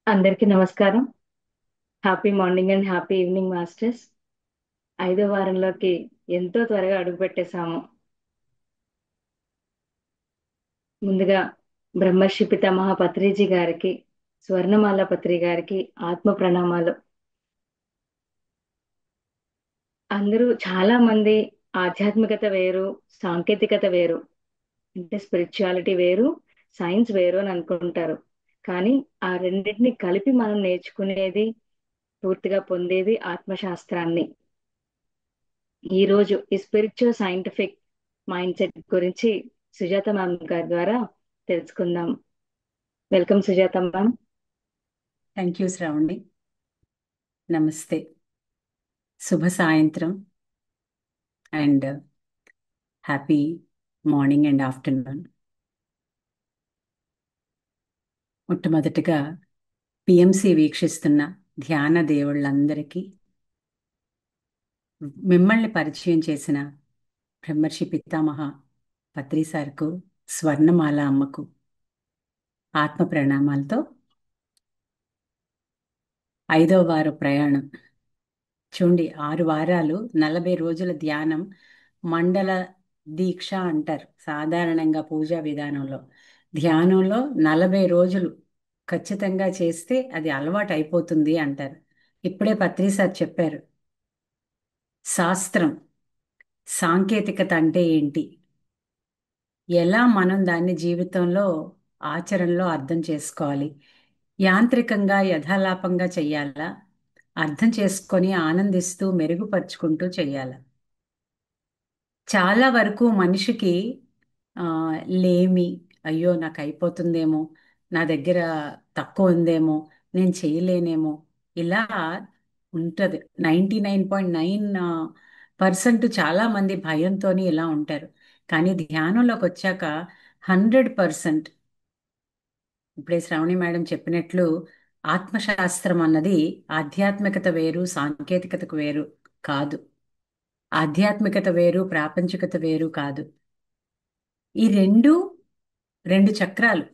అందరికీ నమస్కారం. Happy morning and happy evening masters. ఐదో వారంలోకి ఎంతో త్వరగా అడుగుపెట్టేశాము. ముందుగా బ్రహ్మర్షి పితామహ పత్రిజీ గారికి, స్వర్ణమాల పత్రి గారికి ఆత్మ ప్రణామాలు. అందరూ చాలా మంది ఆధ్యాత్మికత వేరు, సాంకేతికత వేరు, అంటే స్పిరిచువాలిటీ వేరు, సైన్స్ వేరు అని అనుకుంటారు. కానీ ఆ రెండింటిని కలిపి మనం నేర్చుకునేది, పూర్తిగా పొందేది ఆత్మశాస్త్రాన్ని. ఈ రోజు ఈ స్పిరిచువల్ సైంటిఫిక్ మైండ్ సెట్ గురించి సుజాత మ్యామ్ గారి ద్వారా తెలుసుకుందాం. Welcome Sujatha ma'am. Thank you Sravani. నమస్తే. శుభ సాయంత్రం and happy morning and afternoon. మొట్టమొదటిగా పిఎంసి వీక్షిస్తున్న ధ్యాన దేవుళ్ళందరికీ, మిమ్మల్ని పరిచయం చేసిన బ్రహ్మర్షి పితామహ పత్రి సార్కు, స్వర్ణమాల అమ్మకు ఆత్మ ప్రణామాలతో 5వ వార ప్రయాణం. చూడండి, 6 వారాలు 40 రోజుల ధ్యానం, మండల దీక్ష అంటారు సాధారణంగా పూజా విధానంలో. ధ్యానంలో 40 రోజులు ఖచ్చితంగా చేస్తే అది అలవాటు అయిపోతుంది అంటారు. ఇప్పుడే పత్రి సార్ చెప్పారు, శాస్త్రం సాంకేతికత అంటే ఏంటి, ఎలా మనం దాన్ని జీవితంలో ఆచరణలో అర్థం చేసుకోవాలి, యాంత్రికంగా యథాలాపంగా చెయ్యాలా, అర్థం చేసుకొని ఆనందిస్తూ మెరుగుపరుచుకుంటూ చెయ్యాలా. చాలా వరకు మనిషికి ఆ, లేమి, అయ్యో నాకు అయిపోతుందేమో, నా దగ్గర తక్కువ ఉందేమో, నేను చేయలేనేమో, ఇలా ఉంటుంది. 99.9% చాలా మంది భయంతోని ఇలా ఉంటారు. కానీ ధ్యానంలోకి వచ్చాక 100%, ఇప్పుడే శ్రావణి మేడం చెప్పినట్లు, ఆత్మశాస్త్రం అన్నది ఆధ్యాత్మికత వేరు, సాంకేతికతకు వేరు కాదు. ఆధ్యాత్మికత వేరు, ప్రాపంచికత వేరు కాదు. ఈ రెండు చక్రాలు.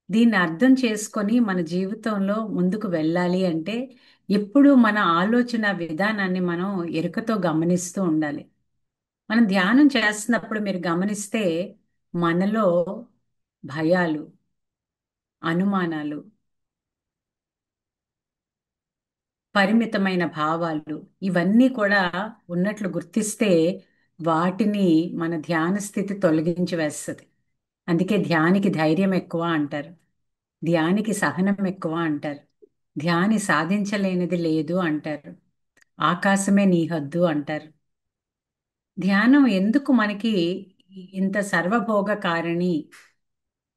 దీన్ని అర్థం చేసుకొని మన జీవితంలో ముందుకు వెళ్ళాలి అంటే ఎప్పుడూ మన ఆలోచన విధానాన్ని మనం ఎరుకతో గమనిస్తూ ఉండాలి. మనం ధ్యానం చేస్తున్నప్పుడు మీరు గమనిస్తే మనలో భయాలు, అనుమానాలు, పరిమితమైన భావాలు, ఇవన్నీ కూడా ఉన్నట్లు గుర్తిస్తే వాటిని మన ధ్యాన స్థితి తొలగించి వేస్తుంది. అందుకే ధ్యానికి ధైర్యం ఎక్కువ అంటారు, ధ్యానికి సహనం ఎక్కువ అంటారు, ధ్యాని సాధించలేనిది లేదు అంటారు, ఆకాశమే నీ హద్దు అంటారు. ధ్యానం ఎందుకు మనకి ఇంత సర్వభోగకారిణి,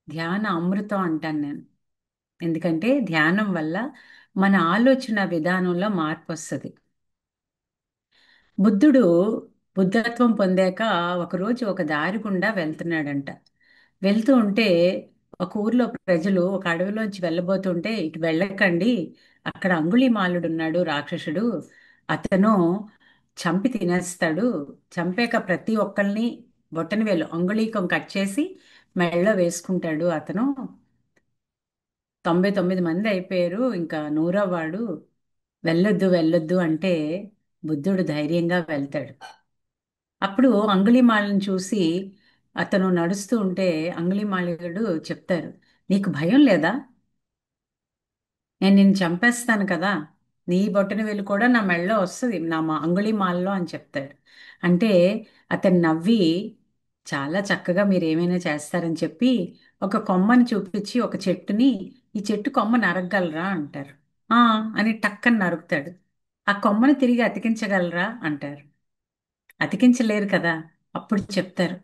ధ్యాన అమృతం అంటాను నేను. ఎందుకంటే ధ్యానం వల్ల మన ఆలోచన విధానంలో మార్పు వస్తుంది. బుద్ధుడు బుద్ధత్వం పొందాక ఒకరోజు ఒక దారి గుండా వెళ్తున్నాడంట. వెళ్తూ ఉంటే ఒక ఊర్లో ప్రజలు ఒక అడవిలోంచి వెళ్ళబోతుంటే, ఇటు వెళ్ళకండి, అక్కడ అంగుళీమాలుడు ఉన్నాడు, రాక్షసుడు, అతను చంపి తినేస్తాడు, చంపాక ప్రతి ఒక్కరిని బొట్టన వేలు అంగుళీకం కట్ చేసి మెడలో వేసుకుంటాడు అతను, 99 మంది అయిపోయారు, ఇంకా 100వ వాడు, వెళ్ళొద్దు వెళ్ళొద్దు అంటే బుద్ధుడు ధైర్యంగా వెళ్తాడు. అప్పుడు అంగుళీమాలను చూసి అతను నడుస్తూ ఉంటే అంగుళీమాలుడు చెప్తారు, నీకు భయం లేదా, నేను నిన్ను చంపేస్తాను కదా, నీ బొట్టన వేలు కూడా నా మెడలో వస్తుంది, నా అంగుళీమాలలో అని చెప్తాడు. అంటే అతను నవ్వి, చాలా చక్కగా మీరు ఏమైనా చేస్తారని చెప్పి ఒక కొమ్మని చూపించి ఒక చెట్టుని, ఈ చెట్టు కొమ్మ నరకగలరా అంటారు. ఆ అని టక్కని నరుకుతాడు. ఆ కొమ్మని తిరిగి అతికించగలరా అంటారు. అతికించలేరు కదా. అప్పుడు చెప్తారు,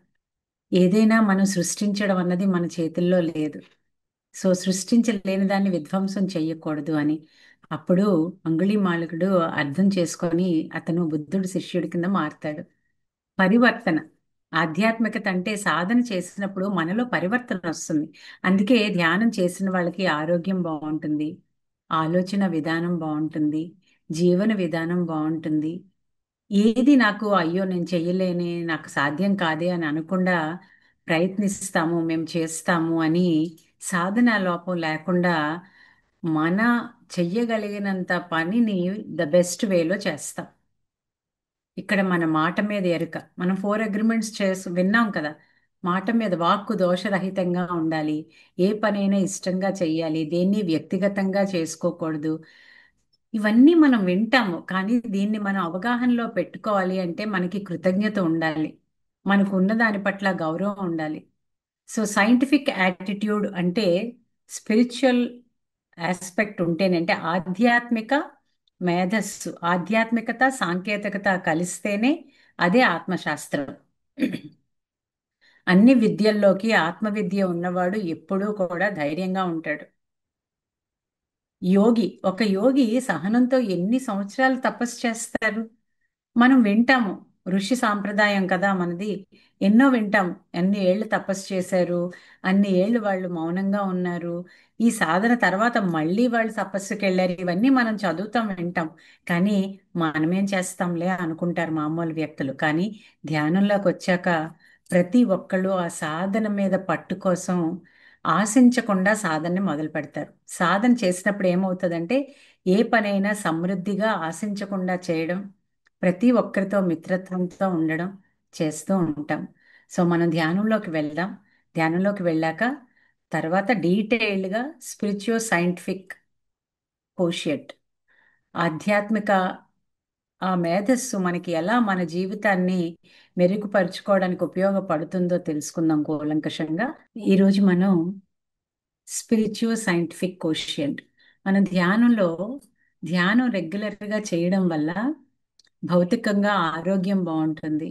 ఏదైనా మనం సృష్టించడం అన్నది మన చేతుల్లో లేదు, సో సృష్టించలేని దాన్ని విధ్వంసం చెయ్యకూడదు అని. అప్పుడు అంగుళీమాలకుడు అర్థం చేసుకొని అతను బుద్ధుడు శిష్యుడి కింద మారుతాడు. పరివర్తన, ఆధ్యాత్మికత అంటే సాధన చేసినప్పుడు మనలో పరివర్తన వస్తుంది. అందుకే ధ్యానం చేసిన వాళ్ళకి ఆరోగ్యం బాగుంటుంది, ఆలోచన విధానం బాగుంటుంది, జీవన విధానం బాగుంటుంది. ఏది నాకు అయ్యో నేను చెయ్యలేనే, నాకు సాధ్యం కాదే అని అనకుండా ప్రయత్నిస్తాము, మేము చేస్తాము అని, సాధన లోపం లేకుండా మన చెయ్యగలిగినంత పనిని ద బెస్ట్ వేలో చేస్తాం. ఇక్కడ మన మాట మీద ఎరుక. మనం 4 అగ్రిమెంట్స్ విన్నాం కదా. మాట మీద వాక్కు దోషరహితంగా ఉండాలి. ఏ పనైనా ఇష్టంగా చెయ్యాలి. దేన్ని వ్యక్తిగతంగా చేసుకోకూడదు. ఇవన్నీ మనం వింటాము. కానీ దీన్ని మనం అవగాహనలో పెట్టుకోవాలి అంటే మనకి కృతజ్ఞత ఉండాలి. మనకు ఉన్న దాని పట్ల గౌరవం ఉండాలి. సో సైంటిఫిక్ యాటిట్యూడ్ అంటే స్పిరిచువల్ ఆస్పెక్ట్ ఉంటేనంటే ఆధ్యాత్మిక మేధస్సు, ఆధ్యాత్మికత సాంకేతికత కలిస్తేనే అదే ఆత్మశాస్త్రం. అన్ని విద్యల్లోకి ఆత్మవిద్య ఉన్నవాడు ఎప్పుడూ కూడా ధైర్యంగా ఉంటాడు. ఒక యోగి సహనంతో ఎన్ని సంవత్సరాలు తపస్సు చేస్తారు? మనం వింటాము. ఋషి సాంప్రదాయం కదా మనది. ఎన్నో వింటాం. ఎన్ని ఏళ్ళు తపస్సు చేశారు, అన్ని ఏళ్ళు వాళ్ళు మౌనంగా ఉన్నారు, ఈ సాధన తర్వాత మళ్ళీ వాళ్ళు తపస్సుకి వెళ్ళారు, ఇవన్నీ మనం చదువుతాం, వింటాం. కానీ మనమేం చేస్తాంలే అనుకుంటారు మామూలు వ్యక్తులు. కానీ ధ్యానంలోకి వచ్చాక ప్రతి ఒక్కళ్ళు ఆ సాధన మీద పట్టు కోసం ఆశించకుండా సాధనని మొదలు పెడతారు. సాధన చేసినప్పుడు ఏమవుతుందంటే ఏ పనైనా సమృద్ధిగా ఆశించకుండా చేయడం, ప్రతి ఒక్కరితో మిత్రత్వంతో ఉండడం చేస్తూ ఉంటాం. సో మనం ధ్యానంలోకి వెళ్దాం. ధ్యానంలోకి వెళ్ళాక తర్వాత డీటెయిల్డ్గా స్పిరిచువల్ సైంటిఫిక్ కోషియట్, ఆధ్యాత్మిక ఆ మేధస్సు మనకి ఎలా మన జీవితాన్ని మెరుగుపరుచుకోవడానికి ఉపయోగపడుతుందో తెలుసుకుందాం కూలంకషంగా. ఈరోజు మనం స్పిరిచువల్ సైంటిఫిక్ కోషియంట్. మన ధ్యానం రెగ్యులర్గా చేయడం వల్ల భౌతికంగా ఆరోగ్యం బాగుంటుంది,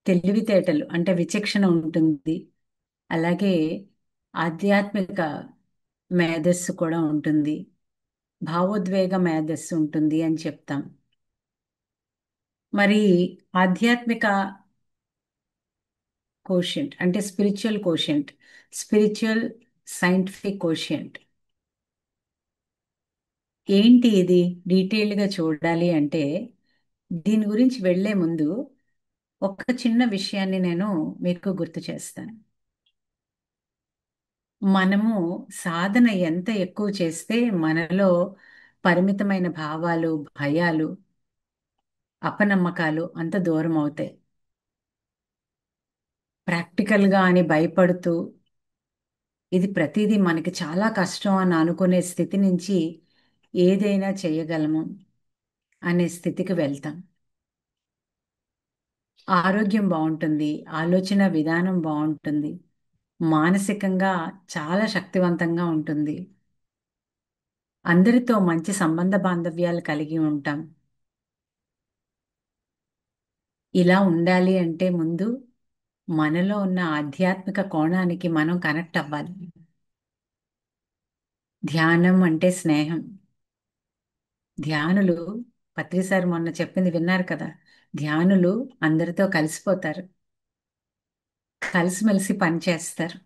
తెలివితేటలు అంటే విచక్షణ ఉంటుంది, అలాగే ఆధ్యాత్మిక మేధస్సు కూడా ఉంటుంది, భావోద్వేగ మేధస్సు ఉంటుంది అని చెప్తాం. మరి ఆధ్యాత్మిక కోషియంట్ అంటే spiritual quotient, spiritual scientific quotient ఏంటి ఇది? డీటెయిల్డ్గా చూడాలి అంటే దీని గురించి వెళ్లే ముందు ఒక చిన్న విషయాన్ని నేను మీకు గుర్తు చేస్తాను. మనము సాధన ఎంత ఎక్కువ చేస్తే మనలో పరిమితమైన భావాలు, భయాలు, అపనమ్మకాలు అంత దూరం అవుతాయి. ప్రాక్టికల్గా అని భయపడుతూ ఇది ప్రతిదీ మనకి చాలా కష్టం అని అనుకునే స్థితి నుంచి ఏదైనా చేయగలము అనే స్థితికి వెళ్తాం. ఆరోగ్యం బాగుంటుంది, ఆలోచన విధానం బాగుంటుంది, మానసికంగా చాలా శక్తివంతంగా ఉంటుంది, అందరితో మంచి సంబంధ బాంధవ్యాలు కలిగి ఉంటాం. ఇలా ఉండాలి అంటే ముందు మనలో ఉన్న ఆధ్యాత్మిక కోణానికి మనం కనెక్ట్ అవ్వాలి. ధ్యానం అంటే స్నేహం. ధ్యానులు, పత్రిసారి మొన్న చెప్పింది విన్నారు కదా, ధ్యానులు అందరితో కలిసిపోతారు, కలిసిమెలిసి పనిచేస్తారు,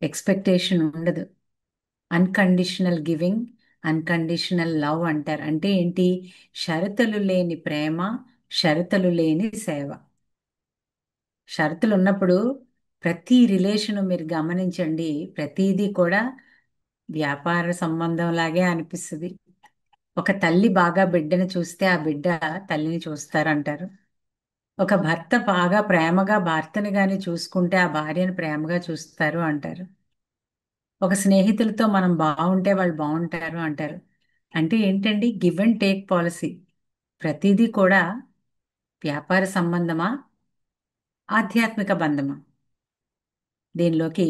ఎక్స్పెక్టేషన్ ఉండదు, అన్కండిషనల్ గివింగ్, అన్కండిషనల్ లవ్ అంటారు. అంటే ఏంటి? షరతులు లేని ప్రేమ, షరతులు లేని సేవ. షరతులు ఉన్నప్పుడు ప్రతి రిలేషను మీరు గమనించండి, ప్రతిదీ కూడా వ్యాపార సంబంధం లాగే అనిపిస్తుంది. ఒక తల్లి బాగా బిడ్డని చూస్తే ఆ బిడ్డ తల్లిని చూస్తారంటారు. ఒక భర్త బాగా ప్రేమగా భర్తని గాని చూసుకుంటే ఆ భార్యను ప్రేమగా చూస్తారు అంటారు. ఒక స్నేహితులతో మనం బాగుంటే వాళ్ళు బాగుంటారు అంటారు. అంటే ఏంటండి? Give and take policy. ప్రతిదీ కూడా వ్యాపార సంబంధమా, ఆధ్యాత్మిక బంధమా? దీనిలోకి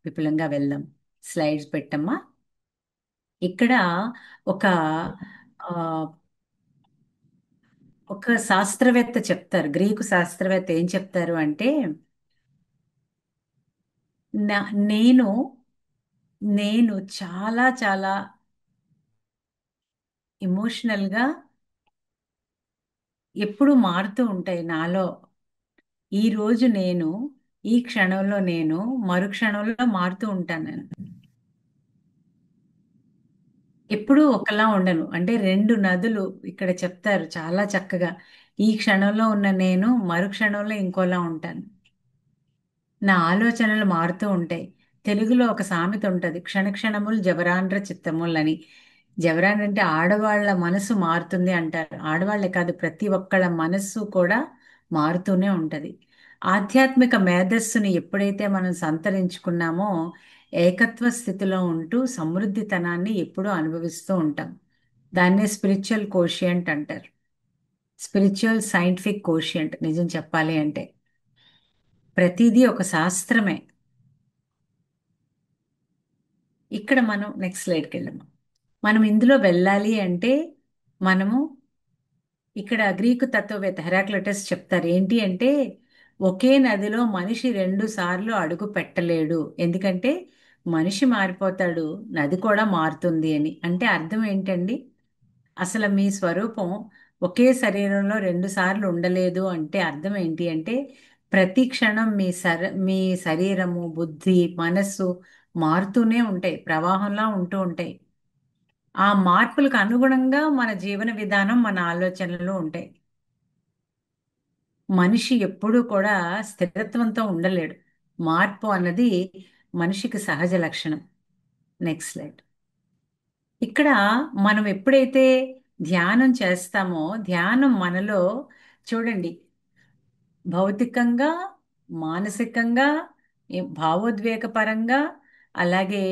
విపులంగా వెళ్దాం. స్లైడ్స్ పెట్టమ్మా. ఇక్కడ ఒక ఆ, ఒక శాస్త్రవేత్త చెప్తారు, గ్రీకు శాస్త్రవేత్త ఏం చెప్తారు అంటే, నేను నేను చాలా చాలా ఎమోషనల్గా ఎప్పుడు మారుతూ ఉంటాయి నాలో. ఈ రోజు నేను, ఈ క్షణంలో నేను, మరుక్షణంలో మారుతూ ఉంటాను నేను. ఎప్పుడూ ఒకలా ఉండను. అంటే రెండు నదులు ఇక్కడ చెప్తారు చాలా చక్కగా. ఈ క్షణంలో ఉన్న నేను మరుక్షణంలో ఇంకోలా ఉంటాను. నా ఆలోచనలు మారుతూ ఉంటాయి. తెలుగులో ఒక సామెత ఉంటది, క్షణక్షణములు జవరాండ్ర చిత్తములు అని. జవరాండ్ర అంటే ఆడవాళ్ళ మనసు మారుతుంది అంటారు. ఆడవాళ్ళే కాదు, ప్రతి ఒక్కళ్ళ మనస్సు కూడా మారుతూనే ఉంటది. ఆధ్యాత్మిక మేధస్సుని ఎప్పుడైతే మనం సంతరించుకున్నామో ఏకత్వ స్థితిలో ఉంటూ సమృద్ధితనాన్ని ఎప్పుడూ అనుభవిస్తూ ఉంటాం. దాన్నే స్పిరిచువల్ కోషియంట్ అంటారు. స్పిరిచువల్ సైంటిఫిక్ కోషియంట్ నిజం చెప్పాలి అంటే ప్రతిదీ ఒక శాస్త్రమే. ఇక్కడ మనం నెక్స్ట్ స్లైడ్కి వెళ్ళాము. మనం ఇందులో వెళ్ళాలి అంటే మనము ఇక్కడ గ్రీకు తత్వవేత్త హెరాక్లిటస్ చెప్తారు ఏంటి అంటే, ఒకే నదిలో మనిషి రెండు సార్లు అడుగు పెట్టలేడు, ఎందుకంటే మనిషి మారిపోతాడు, నది కూడా మారుతుంది అని. అంటే అర్థం ఏంటండి? అసలు మీ స్వరూపం ఒకే శరీరంలో రెండు సార్లు ఉండలేదు అంటే అర్థం ఏంటి అంటే, ప్రతి క్షణం మీ శరీరము, బుద్ధి, మనస్సు మారుతూనే ఉంటాయి, ప్రవాహంలా ఉంటూ ఉంటాయి. ఆ మార్పులకు అనుగుణంగా మన జీవన విధానం, మన ఆలోచనలు ఉంటాయి. మనిషి ఎప్పుడూ కూడా స్థిరత్వంతో ఉండలేడు. మార్పు అన్నది మనిషికి సహజ లక్షణం. Next slide. ఇక్కడ మనం ఎప్పుడైతే ధ్యానం చేస్తామో ధ్యానం మనలో చూడండి, భౌతికంగా, మానసికంగా, భావోద్వేగపరంగా, అలాగే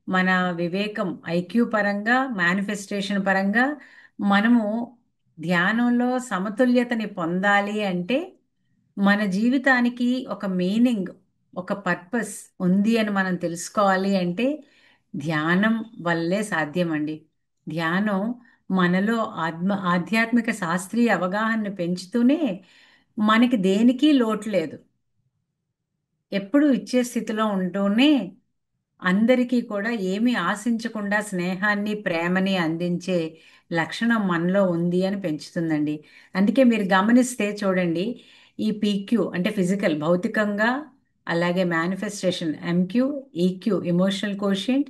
మన వివేకం ఐక్యూ పరంగా, మేనిఫెస్టేషన్ పరంగా మనము ధ్యానంలో సమతుల్యతని పొందాలి అంటే మన జీవితానికి ఒక మీనింగ్, ఒక పర్పస్ ఉంది అని మనం తెలుసుకోవాలి అంటే ధ్యానం వల్లే సాధ్యమండి. ధ్యానం మనలో ఆధ్యాత్మిక శాస్త్రీయ అవగాహనను పెంచుతూనే మనకి దేనికి లోటు లేదు, ఎప్పుడూ ఇచ్చే స్థితిలో ఉంటూనే అందరికీ కూడా ఏమీ ఆశించకుండా స్నేహాన్ని, ప్రేమని అందించే లక్షణం మనలో ఉంది అని పెంచుతుందండి. అందుకే మీరు గమనిస్తే చూడండి, ఈ పీక్యూ అంటే ఫిజికల్ భౌతికంగా, అలాగే manifestation MQ, EQ emotional quotient,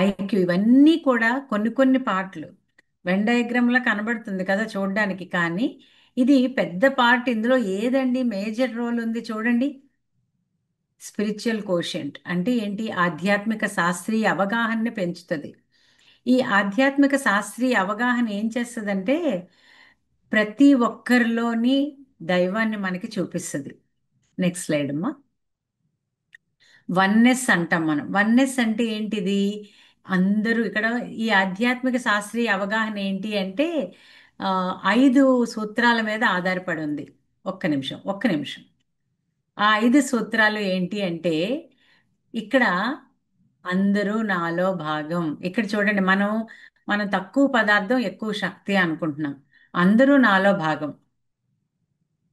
IQ ఇవన్నీ కూడా కొన్ని కొన్ని పార్ట్లు వెన్ డయాగ్రామ్లా కనబడుతుంది కదా చూడడానికి, కానీ ఇది పెద్ద పార్ట్. ఇందులో ఏదండి మేజర్ రోల్ ఉంది చూడండి? స్పిరిచువల్ కోషెంట్ అంటే ఏంటి? ఆధ్యాత్మిక శాస్త్రీయ అవగాహనని పెంచుతుంది. ఈ ఆధ్యాత్మిక శాస్త్రీయ అవగాహన ఏం చేస్తుందంటే ప్రతి ఒక్కరిలోని దైవాన్ని మనకి చూపిస్తుంది. నెక్స్ట్ స్లైడ్ అమ్మా. వన్నెస్ అంటాం మనం. వన్నెస్ అంటే ఏంటిది? అందరూ ఇక్కడ ఈ ఆధ్యాత్మిక శాస్త్రీయ అవగాహన ఏంటి అంటే ఆ, 5 సూత్రాల మీద ఆధారపడి ఉంది. ఒక్క నిమిషం, ఒక్క నిమిషం. ఆ 5 సూత్రాలు ఏంటి అంటే ఇక్కడ అందరూ నాలో భాగం. ఇక్కడ చూడండి, మనం తక్కువ పదార్థం ఎక్కువ శక్తి అనుకుంటున్నాం. అందరూ నాలో భాగం.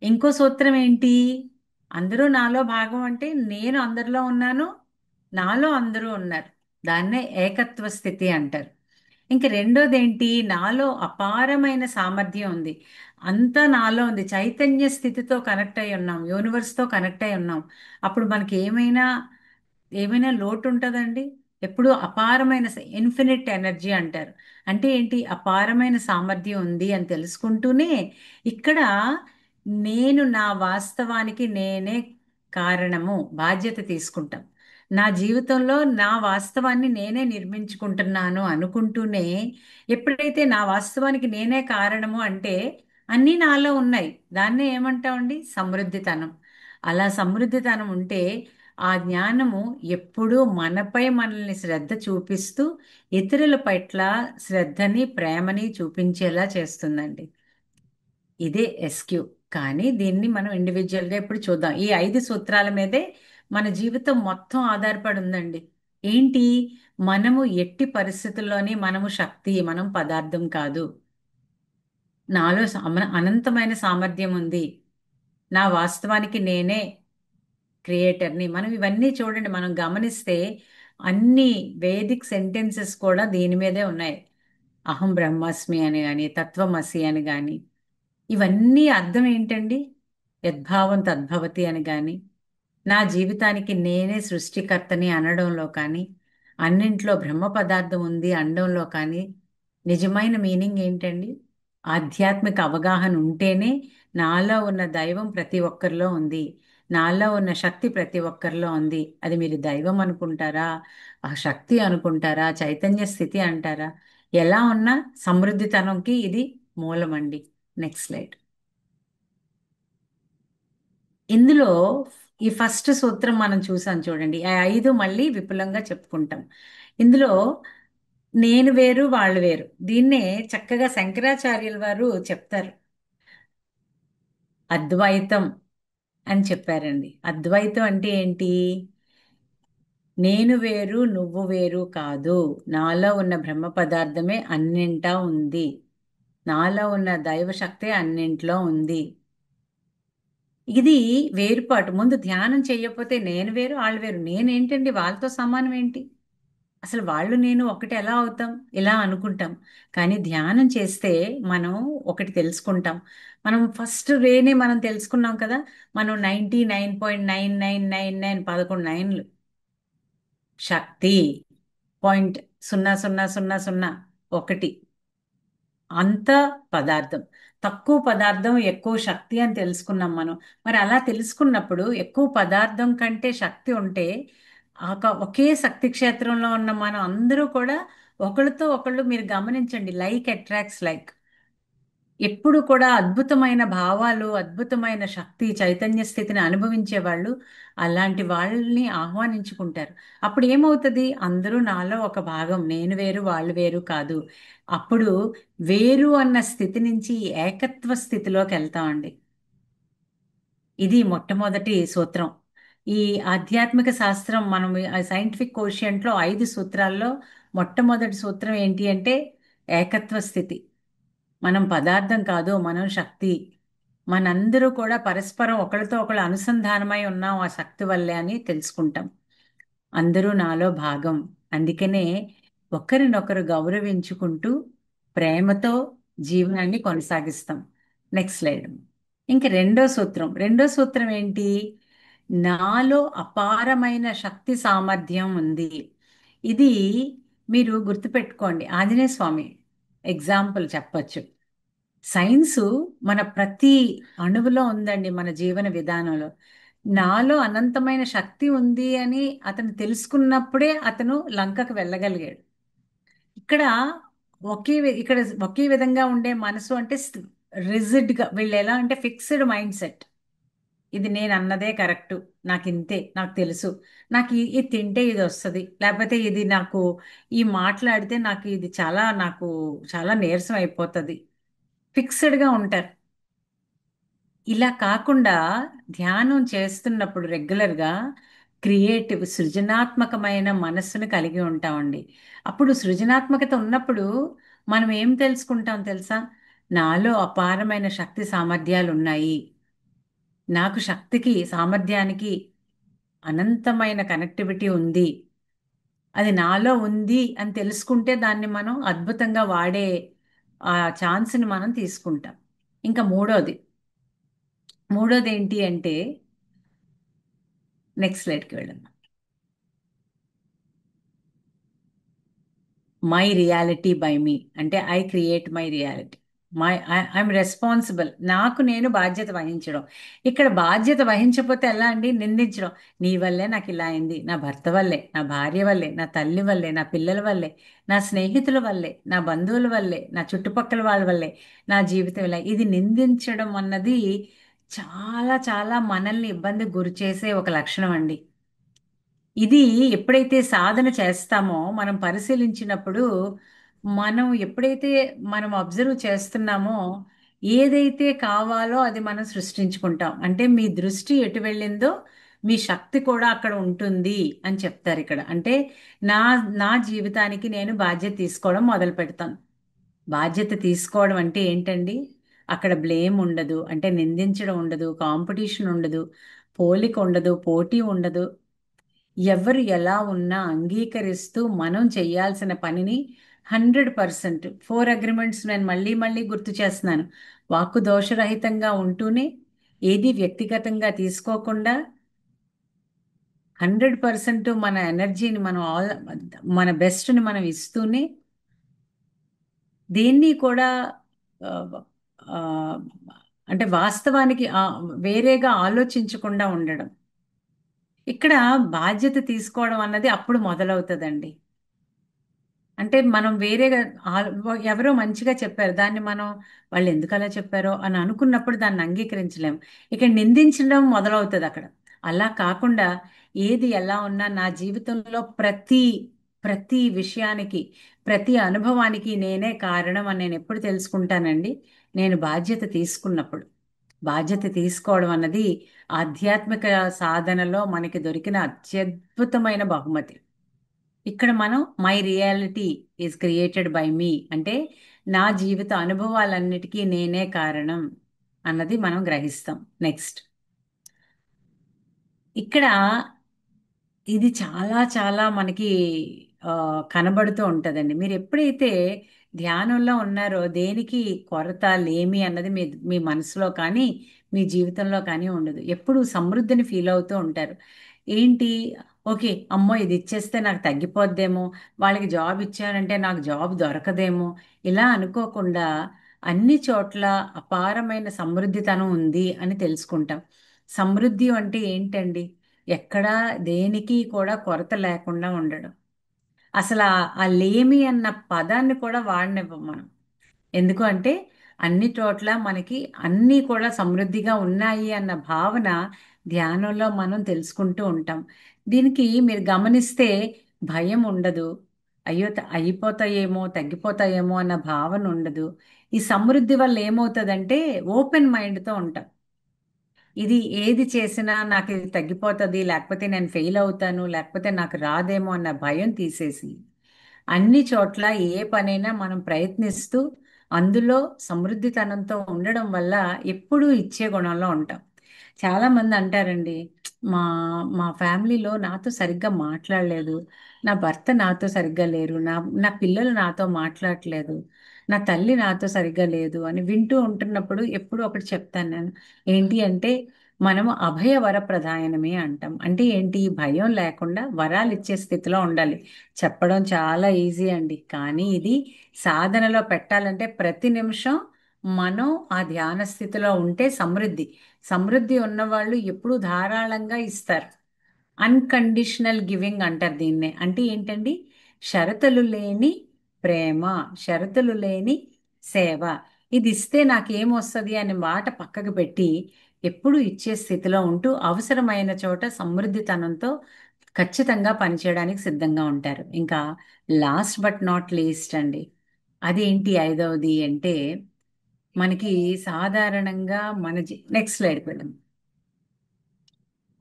ఇంకో సూత్రం ఏంటి? అందరూ నాలో భాగం అంటే నేను అందరిలో ఉన్నాను, నాలో అందరూ ఉన్నారు. దాన్నే ఏకత్వ స్థితి అంటారు. ఇంక రెండోది ఏంటి? నాలో అపారమైన సామర్థ్యం ఉంది, అంతా నాలో ఉంది. చైతన్య స్థితితో కనెక్ట్ అయి ఉన్నాం, యూనివర్స్తో కనెక్ట్ అయి ఉన్నాం. అప్పుడు మనకి ఏమైనా లోటు ఉంటుందండి? ఎప్పుడు అపారమైన ఇన్ఫినిట్ ఎనర్జీ అంటారు. అంటే ఏంటి? అపారమైన సామర్థ్యం ఉంది అని తెలుసుకుంటూనే ఇక్కడ నేను నా వాస్తవానికి నేనే కారణము, బాధ్యత తీసుకుంటాం. నా జీవితంలో నా వాస్తవాన్ని నేనే నిర్మించుకుంటున్నాను అనుకుంటూనే ఎప్పుడైతే నా వాస్తవానికి నేనే కారణము అంటే అన్నీ నాలో ఉన్నాయి, దాన్నే ఏమంటామండి? సమృద్ధితనం. అలా సమృద్ధితనం ఉంటే ఆ జ్ఞానము ఎప్పుడూ మనపై మనల్ని శ్రద్ధ చూపిస్తూ ఇతరుల పట్ల శ్రద్ధని, ప్రేమని చూపించేలా చేస్తుందండి. ఇదే ఎస్క్యూ. కానీ దీన్ని మనం ఇండివిజువల్గా ఇప్పుడు చూద్దాం. ఈ 5 సూత్రాల మీదే మన జీవితం మొత్తం ఆధారపడి ఉందండి. ఏంటి? మనము ఎట్టి పరిస్థితుల్లోని మనము శక్తి, మనం పదార్థం కాదు. నాలో అనంతమైన సామర్థ్యం ఉంది. నా వాస్తవానికి నేనే క్రియేటర్ని. మనం ఇవన్నీ చూడండి, మనం గమనిస్తే అన్ని వేదిక్ సెంటెన్సెస్ కూడా దీని మీదే ఉన్నాయి. అహం బ్రహ్మాస్మి అని కానీ, తత్వమసి అని కానీ, ఇవన్నీ అర్థం ఏంటండి? యద్భావం తద్భవతి అని కానీ, నా జీవితానికి నేనే సృష్టికర్తని అనడంలో కానీ, అన్నింట్లో బ్రహ్మ పదార్థం ఉంది అనడంలో కానీ నిజమైన మీనింగ్ ఏంటండి? ఆధ్యాత్మిక అవగాహన ఉంటేనే నాలో ఉన్న దైవం ప్రతి ఒక్కరిలో ఉంది, నాలో ఉన్న శక్తి ప్రతి ఒక్కరిలో ఉంది. అది మీరు దైవం అనుకుంటారా, ఆ శక్తి అనుకుంటారా, చైతన్య స్థితి అంటారా, ఎలా ఉన్నా సమృద్ధితనంకి ఇది మూలమండి. Next slide. ఇందులో ఈ ఫస్ట్ సూత్రం మనం చూసాం చూడండి. ఆ ఐదు మళ్ళీ విపులంగా చెప్పుకుంటాం. ఇందులో నేను వేరు వాళ్ళు వేరు, దీన్నే చక్కగా శంకరాచార్యుల వారు చెప్తారు. అద్వైతం అని చెప్పారండి. అద్వైతం అంటే ఏంటి? నేను వేరు నువ్వు వేరు కాదు, నాలో ఉన్న బ్రహ్మ పదార్థమే అన్నింటా ఉంది, నాలో ఉన్న దైవ శక్తే అన్నింట్లో ఉంది. ఇది వేరుపాటు. ముందు ధ్యానం చేయకపోతే నేను వేరు వాళ్ళు వేరు, నేనేంటండి వాళ్ళతో సమానం ఏంటి, అసలు వాళ్ళు నేను ఒకటి ఎలా అవుతాం, ఇలా అనుకుంటాం. కానీ ధ్యానం చేస్తే మనం ఒకటి తెలుసుకుంటాం. మనం ఫస్ట్ రేనే మనం తెలుసుకున్నాం కదా. మనం 99.9999 11 నైన్లు శక్తి, 0.000001 అంత పదార్థం. తక్కువ పదార్థం ఎక్కువ శక్తి అని తెలుసుకున్నాం మనం. మరి అలా తెలుసుకున్నప్పుడు ఎక్కువ పదార్థం కంటే శక్తి ఉంటే ఒకే శక్తి క్షేత్రంలో ఉన్న మనం అందరూ కూడా ఒకళ్ళతో ఒకళ్ళు మీరు గమనించండి, లైక్ అట్రాక్ట్స్ లైక్. ఎప్పుడు కూడా అద్భుతమైన భావాలు, అద్భుతమైన శక్తి, చైతన్య స్థితిని అనుభవించే వాళ్ళు అలాంటి వాళ్ళని ఆహ్వానించుకుంటారు. అప్పుడు ఏమవుతుంది? అందరూ నాలో ఒక భాగం, నేను వేరు వాళ్ళు వేరు కాదు. అప్పుడు వేరు అన్న స్థితి నుంచి ఏకత్వ స్థితిలోకి వెళ్తామండి. ఇది మొట్టమొదటి సూత్రం. ఈ ఆధ్యాత్మిక శాస్త్రం మనం సైంటిఫిక్ కోషియంట్లో 5 సూత్రాల్లో మొట్టమొదటి సూత్రం ఏంటి అంటే ఏకత్వ స్థితి. మనం పదార్థం కాదు, మనం శక్తి. మనందరూ కూడా పరస్పరం ఒకరితో ఒకరు అనుసంధానమై ఉన్నాం ఆ శక్తి వల్లే అని తెలుసుకుంటాం. అందరూ నాలో భాగం. అందుకనే ఒకరినొకరు గౌరవించుకుంటూ ప్రేమతో జీవనాన్ని కొనసాగిస్తాం. Next slide. ఇంక రెండో సూత్రం ఏంటి? నాలో అపారమైన శక్తి సామర్థ్యం ఉంది. ఇది మీరు గుర్తుపెట్టుకోండి. ఆంజనేయ స్వామి ఎగ్జాంపుల్ చెప్పచ్చు. సైన్సు మన ప్రతి అణువులో ఉందండి, మన జీవన విధానంలో. నాలో అనంతమైన శక్తి ఉంది అని అతను తెలుసుకున్నప్పుడే అతను లంకకు వెళ్ళగలిగాడు. ఇక్కడ ఇక్కడ ఒకే విధంగా ఉండే మనసు అంటే రిజిడ్గా, వీళ్ళు ఎలా అంటే ఫిక్స్డ్ మైండ్ సెట్. ఇది నేను అన్నదే కరెక్ట్, నాకు ఇంతే, నాకు తెలుసు, నాకు ఇది తింటే ఇది వస్తుంది, లేకపోతే ఇది నాకు ఈ మాట్లాడితే నాకు ఇది చాలా నీరసం అయిపోతుంది. ఫిక్స్డ్గా ఉంటారు. ఇలా కాకుండా ధ్యానం చేస్తున్నప్పుడు రెగ్యులర్గా క్రియేటివ్, సృజనాత్మకమైన మనస్సును కలిగి ఉంటామండి. అప్పుడు సృజనాత్మకత ఉన్నప్పుడు మనం ఏం తెలుసుకుంటాం తెలుసా? నాలో అపారమైన శక్తి సామర్థ్యాలు ఉన్నాయి, నాకు శక్తికి సామర్థ్యానికి అనంతమైన కనెక్టివిటీ ఉంది, అది నాలో ఉంది అని తెలుసుకుంటే దాన్ని మనం అద్భుతంగా వాడే ఆ ఛాన్స్ని మనం తీసుకుంటాం. ఇంకా మూడోది ఏంటి అంటే నెక్స్ట్ స్లైడ్కి వెళ్ళండి. మై రియాలిటీ బై మీ అంటే I create my reality. I'm responsible. నాకు నేను బాధ్యత వహించడం. ఇక్కడ బాధ్యత వహించకపోతే ఎలా అండి? నిందించడం. నీ వల్లే నాకు ఇలా అయింది, నా భర్త వల్లే, నా భార్య వల్లే, నా తల్లి వల్లే, నా పిల్లల వల్లే, నా స్నేహితుల వల్లే, నా బంధువుల వల్లే, నా చుట్టుపక్కల వాళ్ళ వల్లే, నా జీవితం ఇలా. ఇది నిందించడం అన్నది చాలా చాలా మనల్ని ఇబ్బంది గురి చేసే ఒక లక్షణం అండి. ఇది ఎప్పుడైతే సాధన చేస్తామో మనం పరిశీలించినప్పుడు, మనం ఎప్పుడైతే మనం అబ్జర్వ్ చేస్తున్నామో ఏదైతే కావాలో అది మనం సృష్టించుకుంటాం. అంటే మీ దృష్టి ఎటు వెళ్ళిందో మీ శక్తి కూడా అక్కడ ఉంటుంది అని చెప్తారు ఇక్కడ. అంటే నా నా జీవితానికి నేను బాధ్యత తీసుకోవడం మొదలు పెడతాను. బాధ్యత తీసుకోవడం అంటే ఏంటండి? అక్కడ బ్లేమ్ ఉండదు, అంటే నిందించడం ఉండదు, కాంపిటీషన్ ఉండదు, పోలిక ఉండదు, పోటీ ఉండదు. ఎవరు ఎలా ఉన్నా అంగీకరిస్తూ మనం చేయాల్సిన పనిని 100%, 4 అగ్రిమెంట్స్ నేను మళ్ళీ మళ్ళీ గుర్తు చేస్తున్నాను. వాక్కు దోషరహితంగా ఉంటూనే, ఏది వ్యక్తిగతంగా తీసుకోకుండా, 100% మన ఎనర్జీని మనం మన బెస్ట్ని మనం ఇస్తూనే, దేన్ని కూడా ఆ, ఆ, అంటే వాస్తవానికి వేరేగా ఆలోచించకుండా ఉండడం. ఇక్కడ బాధ్యత తీసుకోవడం అన్నది అప్పుడు మొదలవుతుందండి. అంటే మనం వేరేగా ఎవరో మంచిగా చెప్పారు దాన్ని మనం వాళ్ళు ఎందుకు అలా చెప్పారో అని అనుకున్నప్పుడు దాన్ని అంగీకరించలేం. ఇక నిందించడం మొదలవుతుంది అక్కడ. అలా కాకుండా ఏది ఎలా ఉన్నా నా జీవితంలో ప్రతి ప్రతి విషయానికి, ప్రతి అనుభవానికి నేనే కారణం అని నేను ఎప్పుడు తెలుసుకుంటానండి? నేను బాధ్యత తీసుకున్నప్పుడు. బాధ్యత తీసుకోవడం అన్నది ఆధ్యాత్మిక సాధనలో మనకి దొరికిన అత్యద్భుతమైన బహుమతి. ఇక్కడ మనం my reality is created by me అంటే నా జీవిత అనుభవాలన్నిటికీ నేనే కారణం అన్నది మనం గ్రహిస్తాం. నెక్స్ట్, ఇక్కడ ఇది చాలా చాలా మనకి ఆ, కనబడుతూ ఉంటుందండి. మీరు ఎప్పుడైతే ధ్యానంలో ఉన్నారో దేనికి కొరత లేమి అన్నది మీ మీ మనసులో కానీ మీ జీవితంలో కానీ ఉండదు. ఎప్పుడు సమృద్ధిని ఫీల్ అవుతూ ఉంటారు. ఏంటి, ఓకే అమ్మో ఇది ఇచ్చేస్తే నాకు తగ్గిపోద్దేమో, వాళ్ళకి జాబ్ ఇచ్చానంటే నాకు జాబ్ దొరకదేమో, ఇలా అనుకోకుండా అన్ని చోట్ల అపారమైన సమృద్ధితనం ఉంది అని తెలుసుకుంటాం. సమృద్ధి అంటే ఏంటండి? ఎక్కడా దేనికి కూడా కొరత లేకుండా ఉండడం. అసలు ఆ లేమి అన్న పదాన్ని కూడా వాడనివ్వం మనం. ఎందుకు అంటే అన్ని చోట్ల మనకి అన్నీ కూడా సమృద్ధిగా ఉన్నాయి అన్న భావన ధ్యానంలో మనం తెలుసుకుంటూ ఉంటాం. దీనికి మీరు గమనిస్తే భయం ఉండదు. అయ్యో అయిపోతాయేమో తగ్గిపోతాయేమో అన్న భావన ఉండదు. ఈ సమృద్ధి వల్ల ఏమవుతుందంటే ఓపెన్ మైండ్తో ఉంటాం. ఇది ఏది చేసినా నాకు ఇది తగ్గిపోతుంది, లేకపోతే నేను ఫెయిల్ అవుతాను, లేకపోతే నాకు రాదేమో అన్న భయం తీసేసి అన్ని చోట్ల ఏ పనైనా మనం ప్రయత్నిస్తూ అందులో సమృద్ధితనంతో ఉండడం వల్ల ఎప్పుడూ ఇచ్చే గుణంలో ఉంటాం. చాలా మంది అంటారండి, మా మా ఫ్యామిలీలో నాతో సరిగ్గా మాట్లాడలేదు, నా భర్త నాతో సరిగ్గా లేరు, నా పిల్లలు నాతో మాట్లాడట్లేదు, నా తల్లి నాతో సరిగ్గా లేదు అని వింటూ ఉంటున్నప్పుడు ఎప్పుడు ఒకటి చెప్తాను నేను. ఏంటి అంటే మనము అభయ వర ప్రధానమే అంటాం. అంటే ఏంటి? భయం లేకుండా వరాలు ఇచ్చే స్థితిలో ఉండాలి. చెప్పడం చాలా ఈజీ అండి, కానీ ఇది సాధనలో పెట్టాలంటే ప్రతి నిమిషం మనం ఆ ధ్యాన స్థితిలో ఉంటే సమృద్ధి. సమృద్ధి ఉన్నవాళ్ళు ఎప్పుడూ ధారాళంగా ఇస్తారు. అన్కండిషనల్ గివింగ్ అంటారు దీన్నే. అంటే ఏంటండి? షరతులు లేని ప్రేమ, షరతులు లేని సేవ. ఇది ఇస్తే నాకేమొస్తుంది అనే మాట పక్కకు పెట్టి ఎప్పుడూ ఇచ్చే స్థితిలో ఉంటూ అవసరమైన చోట సమృద్ధితనంతో ఖచ్చితంగా పనిచేయడానికి సిద్ధంగా ఉంటారు. ఇంకా లాస్ట్ బట్ నాట్ లీస్ట్ అండి, అదేంటి ఐదవది అంటే మనకి సాధారణంగా నెక్స్ట్ స్లైడ్కి వెళ్దాం.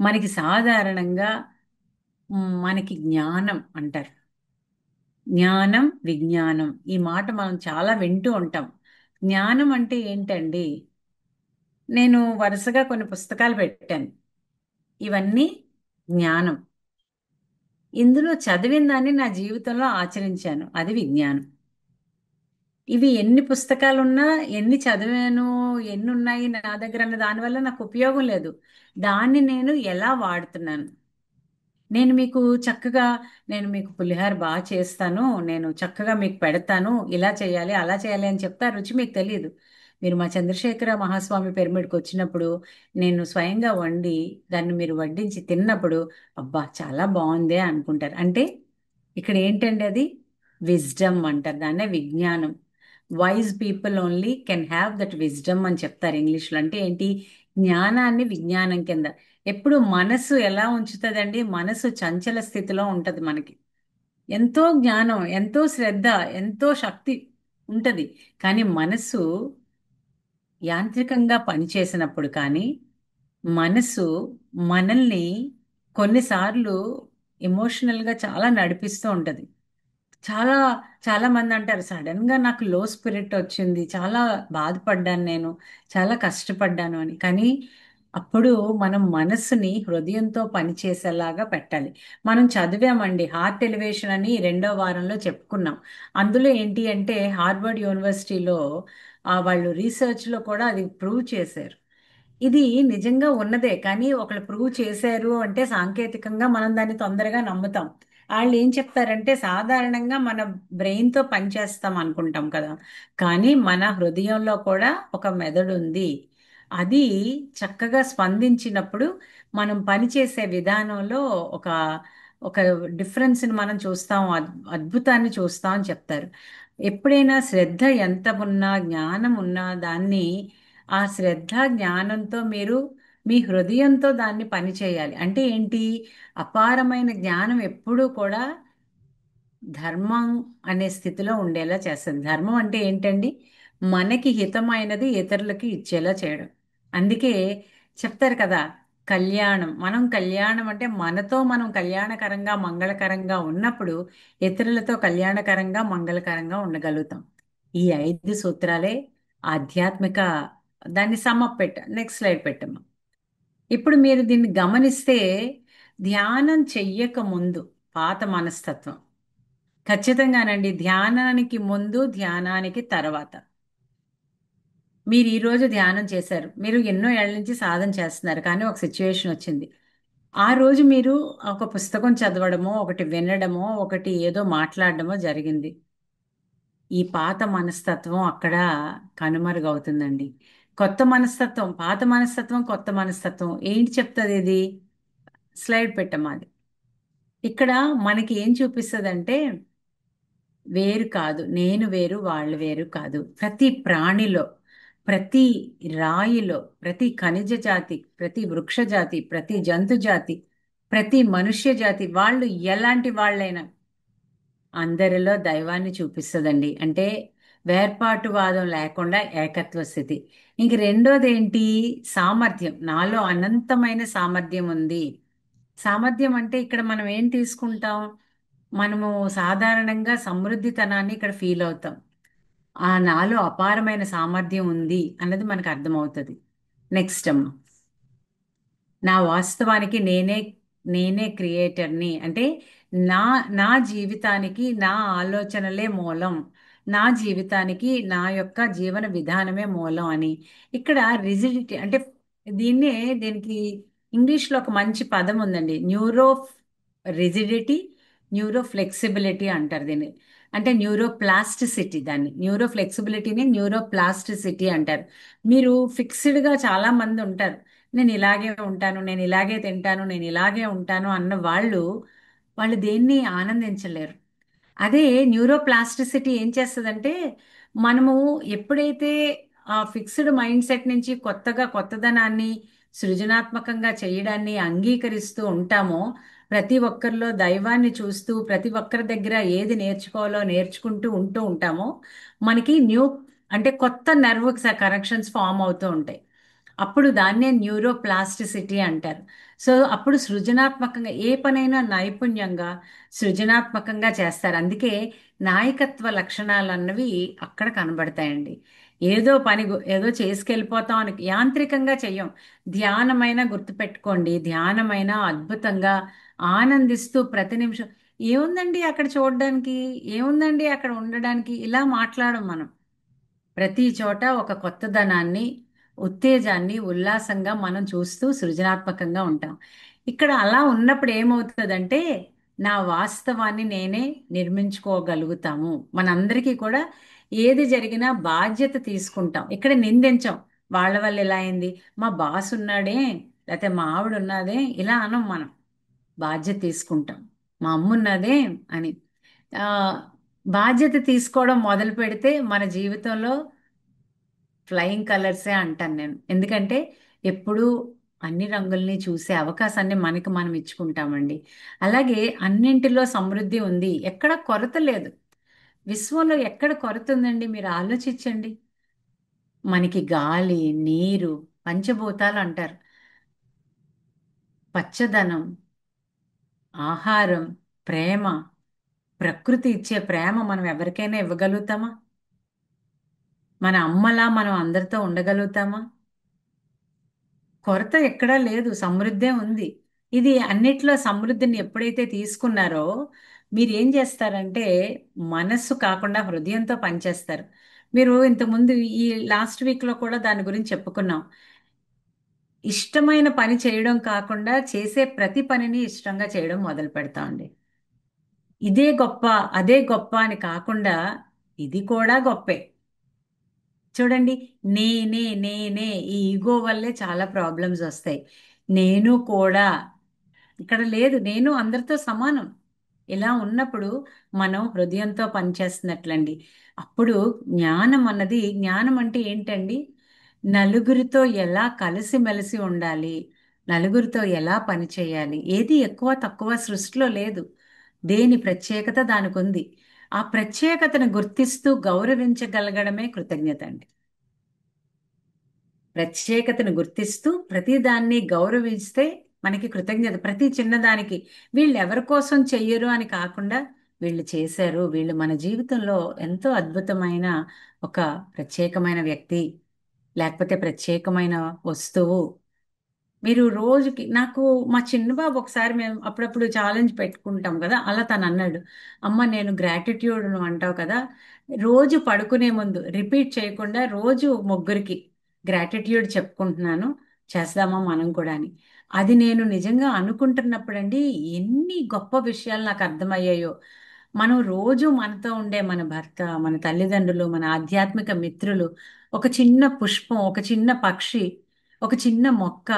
మనకి సాధారణంగా మనకి జ్ఞానం అంటారు. జ్ఞానం విజ్ఞానం ఈ మాట మనం చాలా వింటూ ఉంటాం. జ్ఞానం అంటే ఏంటండి? నేను వరుసగా కొన్ని పుస్తకాలు పెట్టాను. ఇవన్నీ జ్ఞానం. ఇందులో చదివిన దాన్ని నా జీవితంలో ఆచరించాను, అది విజ్ఞానం. ఇవి ఎన్ని పుస్తకాలున్నా, ఎన్ని చదివాను, ఎన్ని ఉన్నాయి నా దగ్గర అన్న దానివల్ల నాకు ఉపయోగం లేదు. దాన్ని నేను ఎలా వాడుతున్నాను. నేను మీకు చక్కగా నేను మీకు పులిహార బాగా చేస్తాను, నేను చక్కగా మీకు పెడతాను, ఇలా చేయాలి అలా చేయాలి అని చెప్తా, రుచి మీకు తెలియదు. మీరు మా చంద్రశేఖర మహాస్వామి పిరమిడ్కి వచ్చినప్పుడు నేను స్వయంగా వండి దాన్ని మీరు వడ్డించి తిన్నప్పుడు అబ్బా చాలా బాగుందే అనుకుంటారు. అంటే ఇక్కడ ఏంటండి అది? విజ్డమ్ అంటారు, దాన్నే విజ్ఞానం. Wise people only can have that wisdom అని చెప్తారు ఇంగ్లీష్లో. అంటే ఏంటి? జ్ఞానాన్ని విజ్ఞానం కింద. ఎప్పుడు మనసు ఎలా ఉంచుతుందండి? మనసు చంచల స్థితిలో ఉంటది మనకి. ఎంతో జ్ఞానం, ఎంతో శ్రద్ధ, ఎంతో శక్తి ఉంటది. కానీ మనసు యాంత్రికంగా పనిచేసినప్పుడు కానీ మనసు మనల్ని కొన్నిసార్లు ఎమోషనల్గా చాలా నడిపిస్తూ ఉంటది. చాలా చాలా మంది అంటారు సడన్ గా నాకు లో స్పిరిట్ వచ్చింది, చాలా బాధపడ్డాను, నేను చాలా కష్టపడ్డాను అని. కానీ అప్పుడు మనం మనసుని హృదయంతో పనిచేసేలాగా పెట్టాలి. మనం చదివామండి హార్ట్ ఎలివేషన్ అని రెండో వారంలో చెప్పుకున్నాం. అందులో ఏంటి అంటే హార్వర్డ్ యూనివర్సిటీలో వాళ్ళు రీసెర్చ్లో కూడా అది ప్రూవ్ చేశారు. ఇది నిజంగా ఉన్నదే, కానీ ఒకళ్ళు ప్రూవ్ చేశారు అంటే సాంకేతికంగా మనం దాన్ని తొందరగా నమ్ముతాం. వాళ్ళు ఏం చెప్తారంటే సాధారణంగా మన బ్రెయిన్తో పనిచేస్తాం అనుకుంటాం కదా, కానీ మన హృదయంలో కూడా ఒక మెదడు ఉంది. అది చక్కగా స్పందించినప్పుడు మనం పనిచేసే విధానంలో ఒక ఒక డిఫరెన్స్ని మనం చూస్తాం, అద్భుతాన్ని చూస్తాం అని చెప్తారు. ఎప్పుడైనా శ్రద్ధ ఎంత ఉన్నా, జ్ఞానం ఉన్నా, దాన్ని ఆ శ్రద్ధ జ్ఞానంతో మీరు మీ హృదయంతో దాన్ని పని చేయాలి. అంటే ఏంటి? అపారమైన జ్ఞానం ఎప్పుడూ కూడా ధర్మం అనే స్థితిలో ఉండేలా చేస్తుంది. ధర్మం అంటే ఏంటండి? మనకి హితమైనది ఇతరులకి ఇచ్చేలా చేయడం. అందుకే చెప్తారు కదా, కళ్యాణం. మనం కళ్యాణం అంటే మనతో మనం కళ్యాణకరంగా మంగళకరంగా ఉన్నప్పుడు ఇతరులతో కళ్యాణకరంగా మంగళకరంగా ఉండగలుగుతాం. ఈ 5 సూత్రాలే ఆధ్యాత్మిక. దాన్ని సమ్మప్ నెక్స్ట్ స్లైడ్ పెట్టమ్మా. ఇప్పుడు మీరు దీన్ని గమనిస్తే, ధ్యానం చెయ్యక ముందు పాత మనస్తత్వం. ఖచ్చితంగానండి. ధ్యానానికి ముందు, ధ్యానానికి తర్వాత. మీరు ఈ రోజు ధ్యానం చేశారు. మీరు ఎన్నో ఏళ్ల నుంచి సాధన చేస్తున్నారు. కానీ ఒక సిచ్యువేషన్ వచ్చింది. ఆ రోజు మీరు ఒక పుస్తకం చదవడమో, ఒకటి వినడమో, ఒకటి ఏదో మాట్లాడడమో జరిగింది. ఈ పాత మనస్తత్వం అక్కడ కనుమరుగవుతుందండి. కొత్త మనస్తత్వం, పాత మనస్తత్వం, కొత్త మనస్తత్వం ఏంటి చెప్తుంది ఇది? స్లైడ్ పెట్టమాది. ఇక్కడ మనకి ఏం చూపిస్తుందంటే, వేరు కాదు, నేను వేరు, వాళ్ళు వేరు కాదు. ప్రతి ప్రాణిలో, ప్రతి రాయిలో, ప్రతి ఖనిజ జాతి, ప్రతి వృక్ష జాతి, ప్రతి జంతు జాతి, ప్రతి మనుష్య జాతి, వాళ్ళు ఎలాంటి వాళ్ళైనా అందరిలో దైవాన్ని చూపిస్తుందండి. అంటే వేర్పాటువాదం లేకుండా ఏకత్వ స్థితి. ఇంక రెండోది ఏంటి? సామర్థ్యం. నాలో అనంతమైన సామర్థ్యం ఉంది. సామర్థ్యం అంటే ఇక్కడ మనం ఏం తీసుకుంటాం? మనము సాధారణంగా సమృద్ధితనాన్ని ఇక్కడ ఫీల్ అవుతాం. ఆ నాలో అపారమైన సామర్థ్యం ఉంది అన్నది మనకు అర్థమవుతుంది. నెక్స్ట్ అమ్మ, నా వాస్తవానికి నేనే నేనే క్రియేటర్ని. అంటే నా నా జీవితానికి నా ఆలోచనలే మూలం, నా జీవితానికి నా యొక్క జీవన విధానమే మూలం అని. ఇక్కడ రిజిడిటీ అంటే దీన్నే, దీనికి ఇంగ్లీష్లో ఒక మంచి పదం ఉందండి, న్యూరో రిజిడిటీ, న్యూరో ఫ్లెక్సిబిలిటీ అంటారు దీన్ని. అంటే న్యూరో ప్లాస్టిసిటీ. దాన్ని న్యూరో ఫ్లెక్సిబిలిటీని న్యూరో ప్లాస్టిసిటీ అంటారు. మీరు ఫిక్స్డ్గా చాలా మంది ఉంటారు. నేను ఇలాగే ఉంటాను, నేను ఇలాగే తింటాను, నేను ఇలాగే ఉంటాను అన్న వాళ్ళు దేన్ని ఆనందించలేరు. అదే న్యూరోప్లాస్టిసిటీ ఏం చేస్తుందంటే, మనము ఎప్పుడైతే ఆ ఫిక్స్డ్ మైండ్ సెట్ నుంచి కొత్తగా కొత్తదనాన్ని, సృజనాత్మకంగా చేయడాన్ని అంగీకరిస్తూ ఉంటామో, ప్రతి ఒక్కరిలో దైవాన్ని చూస్తూ, ప్రతి ఒక్కరి దగ్గర ఏది నేర్చుకోవాలో నేర్చుకుంటూ ఉంటామో, మనకి అంటే కొత్త నర్వ్ కనెక్షన్స్ ఫామ్ అవుతూ ఉంటాయి. అప్పుడు దాన్నే న్యూరోప్లాస్టిసిటీ అంటారు. సో అప్పుడు సృజనాత్మకంగా ఏ పనైనా నైపుణ్యంగా, సృజనాత్మకంగా చేస్తారు. అందుకే నాయకత్వ లక్షణాలు అన్నవి అక్కడ కనబడతాయండి. ఏదో ఏదో చేసుకెళ్ళిపోతాం అని యాంత్రికంగా చెయ్యం. ధ్యానమైన గుర్తుపెట్టుకోండి, ధ్యానమైన అద్భుతంగా ఆనందిస్తూ ప్రతి నిమిషం ఏముందండి అక్కడ చూడడానికి, ఏముందండి అక్కడ ఉండడానికి, ఇలా మాట్లాడం మనం. ప్రతి చోట ఒక కొత్తదనాన్ని, ఉత్తేజాన్ని, ఉల్లాసంగా మనం చూస్తూ సృజనాత్మకంగా ఉంటాం. ఇక్కడ అలా ఉన్నప్పుడు ఏమవుతుందంటే, నా వాస్తవాన్ని నేనే నిర్మించుకోగలుగుతాము. మనందరికీ కూడా ఏది జరిగినా బాధ్యత తీసుకుంటాం. ఇక్కడ నిందించాం. వాళ్ళ వల్ల ఇలా అయింది, మా బాస్ ఉన్నాడే, లేకపోతే మా ఆవిడ ఉన్నదే, ఇలా అనం మనం. బాధ్యత తీసుకుంటాం. మా అమ్మ ఉన్నదే అని. ఆ, బాధ్యత తీసుకోవడం మొదలు పెడితే మన జీవితంలో ఫ్లయింగ్ కలర్సే అంటాను నేను. ఎందుకంటే ఎప్పుడూ అన్ని రంగుల్ని చూసే అవకాశాన్ని మనకి మనం ఇచ్చుకుంటామండి. అలాగే అన్నింటిలో సమృద్ధి ఉంది, ఎక్కడ కొరత లేదు. విశ్వంలో ఎక్కడ కొరత ఉందండి? మీరు ఆలోచించండి. మనకి గాలి, నీరు, పంచభూతాలు అంటారు, పచ్చదనం, ఆహారం, ప్రేమ, ప్రకృతి ఇచ్చే ప్రేమ మనం ఎవరికైనా ఇవ్వగలుగుతామా? మన అమ్మలా మనం అందరితో ఉండగలుగుతామా? కొరత ఎక్కడా లేదు, సమృద్ధే ఉంది. ఇది అన్నిట్లో సమృద్ధిని ఎప్పుడైతే తీసుకున్నారో, మీరు ఏం చేస్తారంటే మనస్సు కాకుండా హృదయంతో పనిచేస్తారు. మీరు ఇంతకుముందు ఈ లాస్ట్ వీక్లో కూడా దాని గురించి చెప్పుకున్నాం. ఇష్టమైన పని చేయడం కాకుండా చేసే ప్రతి పనిని ఇష్టంగా చేయడం మొదలు పెడతామండి. ఇదే గొప్ప, అదే గొప్ప అని కాకుండా ఇది కూడా గొప్పే. చూడండి, నేనే ఈ ఈగో వల్లే చాలా ప్రాబ్లమ్స్ వస్తాయి. నేను కూడా ఇక్కడ లేదు, నేను అందరితో సమానం. ఇలా ఉన్నప్పుడు మనం హృదయంతో పనిచేస్తున్నట్లండి. అప్పుడు జ్ఞానం అంటే ఏంటండి? నలుగురితో ఎలా కలిసిమెలిసి ఉండాలి, నలుగురితో ఎలా పని చేయాలి, ఏది ఎక్కువ తక్కువ సృష్టిలో లేదు. దేని ప్రత్యేకత దానికి ఉంది. ఆ ప్రత్యేకతను గుర్తిస్తూ గౌరవించగలగడమే కృతజ్ఞత అండి. ప్రత్యేకతను గుర్తిస్తూ ప్రతిదాన్ని గౌరవిస్తే మనకి కృతజ్ఞత. ప్రతి చిన్నదానికి వీళ్ళు ఎవరి కోసం చెయ్యరు అని కాకుండా, వీళ్ళు చేశారు, వీళ్ళు మన జీవితంలో ఎంతో అద్భుతమైన ఒక ప్రత్యేకమైన వ్యక్తి, లేకపోతే ప్రత్యేకమైన వస్తువు. మీరు రోజుకి నాకు మా చిన్న బాబు ఒకసారి మేము అప్పుడప్పుడు ఛాలెంజ్ పెట్టుకుంటాం కదా, అలా తను అన్నాడు, అమ్మ నేను గ్రాటిట్యూడ్ అంటావు కదా, రోజు పడుకునే ముందు రిపీట్ చేయకుండా రోజు ముగ్గురికి గ్రాటిట్యూడ్ చెప్పుకుంటున్నాను, చేద్దామా మనం కూడా అని. అది నేను నిజంగా అనుకుంటున్నప్పుడండి ఎన్ని గొప్ప విషయాలు నాకు అర్థమయ్యాయో. మనం రోజు మనతో ఉండే మన భర్త, మన తల్లిదండ్రులు, మన ఆధ్యాత్మిక మిత్రులు, ఒక చిన్న పుష్పం, ఒక చిన్న పక్షి, ఒక చిన్న మొక్క,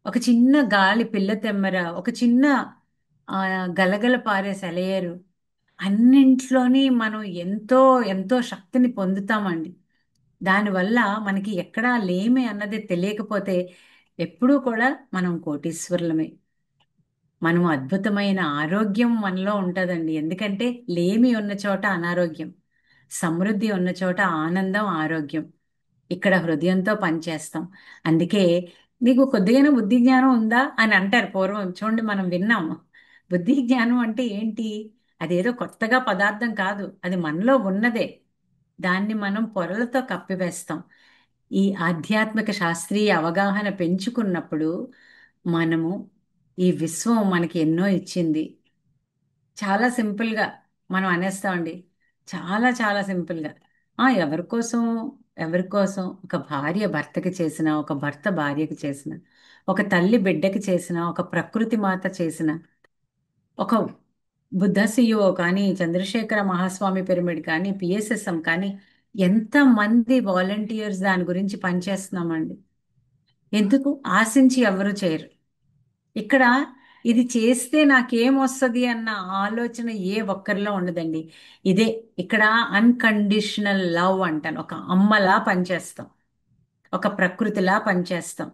ఒక చిన్న గాలి పిల్ల తెమ్మర, ఒక చిన్న ఆ గలగల పారే సెలయేరు, అన్నింట్లోని మనం ఎంతో ఎంతో శక్తిని పొందుతామండి. దానివల్ల మనకి ఎక్కడా లేమి అన్నది తెలియకపోతే ఎప్పుడూ కూడా మనం కోటీశ్వరులమే. మనం అద్భుతమైన ఆరోగ్యం మనలో ఉంటుందండి. ఎందుకంటే లేమి ఉన్న చోట అనారోగ్యం, సమృద్ధి ఉన్న చోట ఆనందం, ఆరోగ్యం. ఇక్కడ హృదయంతో పనిచేస్తాం. అందుకే నీకు కొద్దిగానే బుద్ధి జ్ఞానం ఉందా అని అంటారు పూర్వం. చూడండి, మనం విన్నాము. బుద్ధి జ్ఞానం అంటే ఏంటి? అదేదో కొత్తగా పదార్థం కాదు, అది మనలో ఉన్నదే. దాన్ని మనం పొరలతో కప్పివేస్తాం. ఈ ఆధ్యాత్మిక శాస్త్రీయ అవగాహన పెంచుకున్నప్పుడు మనము, ఈ విశ్వం మనకి ఎన్నో ఇచ్చింది. చాలా సింపుల్గా మనం అనేస్తామండి. చాలా చాలా సింపుల్గా. ఎవరి కోసం? ఎవరి కోసం? ఒక భార్య భర్తకి చేసిన, ఒక భర్త భార్యకి చేసిన, ఒక తల్లి బిడ్డకి చేసిన, ఒక ప్రకృతి మాత చేసిన, ఒక బుద్ధ సిఇఓ కానీ, చంద్రశేఖర మహాస్వామి పిరమిడ్ కానీ, పిఎస్ఎస్ఎం కానీ, ఎంతమంది వాలంటీర్స్ దాని గురించి పనిచేస్తున్నామండి. ఎందుకు ఆశించి ఎవరు చేయరు. ఇక్కడ ఇది చేస్తే నాకేం వస్తుంది అన్న ఆలోచన ఏ ఒక్కరిలో ఉండదండి. ఇదే ఇక్కడ అన్కండిషనల్ లవ్ అంటాను. ఒక అమ్మలా పనిచేస్తాం, ఒక ప్రకృతిలా పనిచేస్తాం.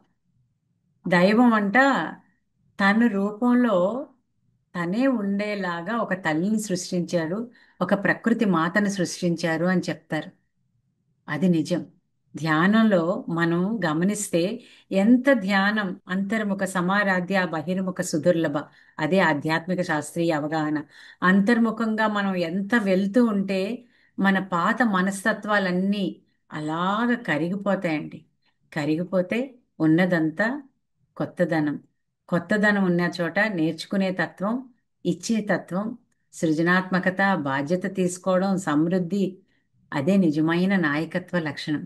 దైవం అంట తన రూపంలో తనే ఉండేలాగా ఒక తల్లిని సృష్టించారు, ఒక ప్రకృతి మాతను సృష్టించారు అని చెప్తారు. అది నిజం. ధ్యానంలో మనం గమనిస్తే ఎంత ధ్యానం అంతర్ముఖ సమారాధ్య బహిర్ముఖ సుదుర్లభ. అదే ఆధ్యాత్మిక శాస్త్రీయ అవగాహన. అంతర్ముఖంగా మనం ఎంత వెళ్తూ ఉంటే మన పాత మనస్తత్వాలన్నీ అలాగ కరిగిపోతాయండి. కరిగిపోతే ఉన్నదంతా కొత్తదనం. కొత్తదనం ఉన్న చోట నేర్చుకునే తత్వం, ఇచ్చే తత్వం, సృజనాత్మకత, బాధ్యత తీసుకోవడం, సమృద్ధి, అదే నిజమైన నాయకత్వ లక్షణం.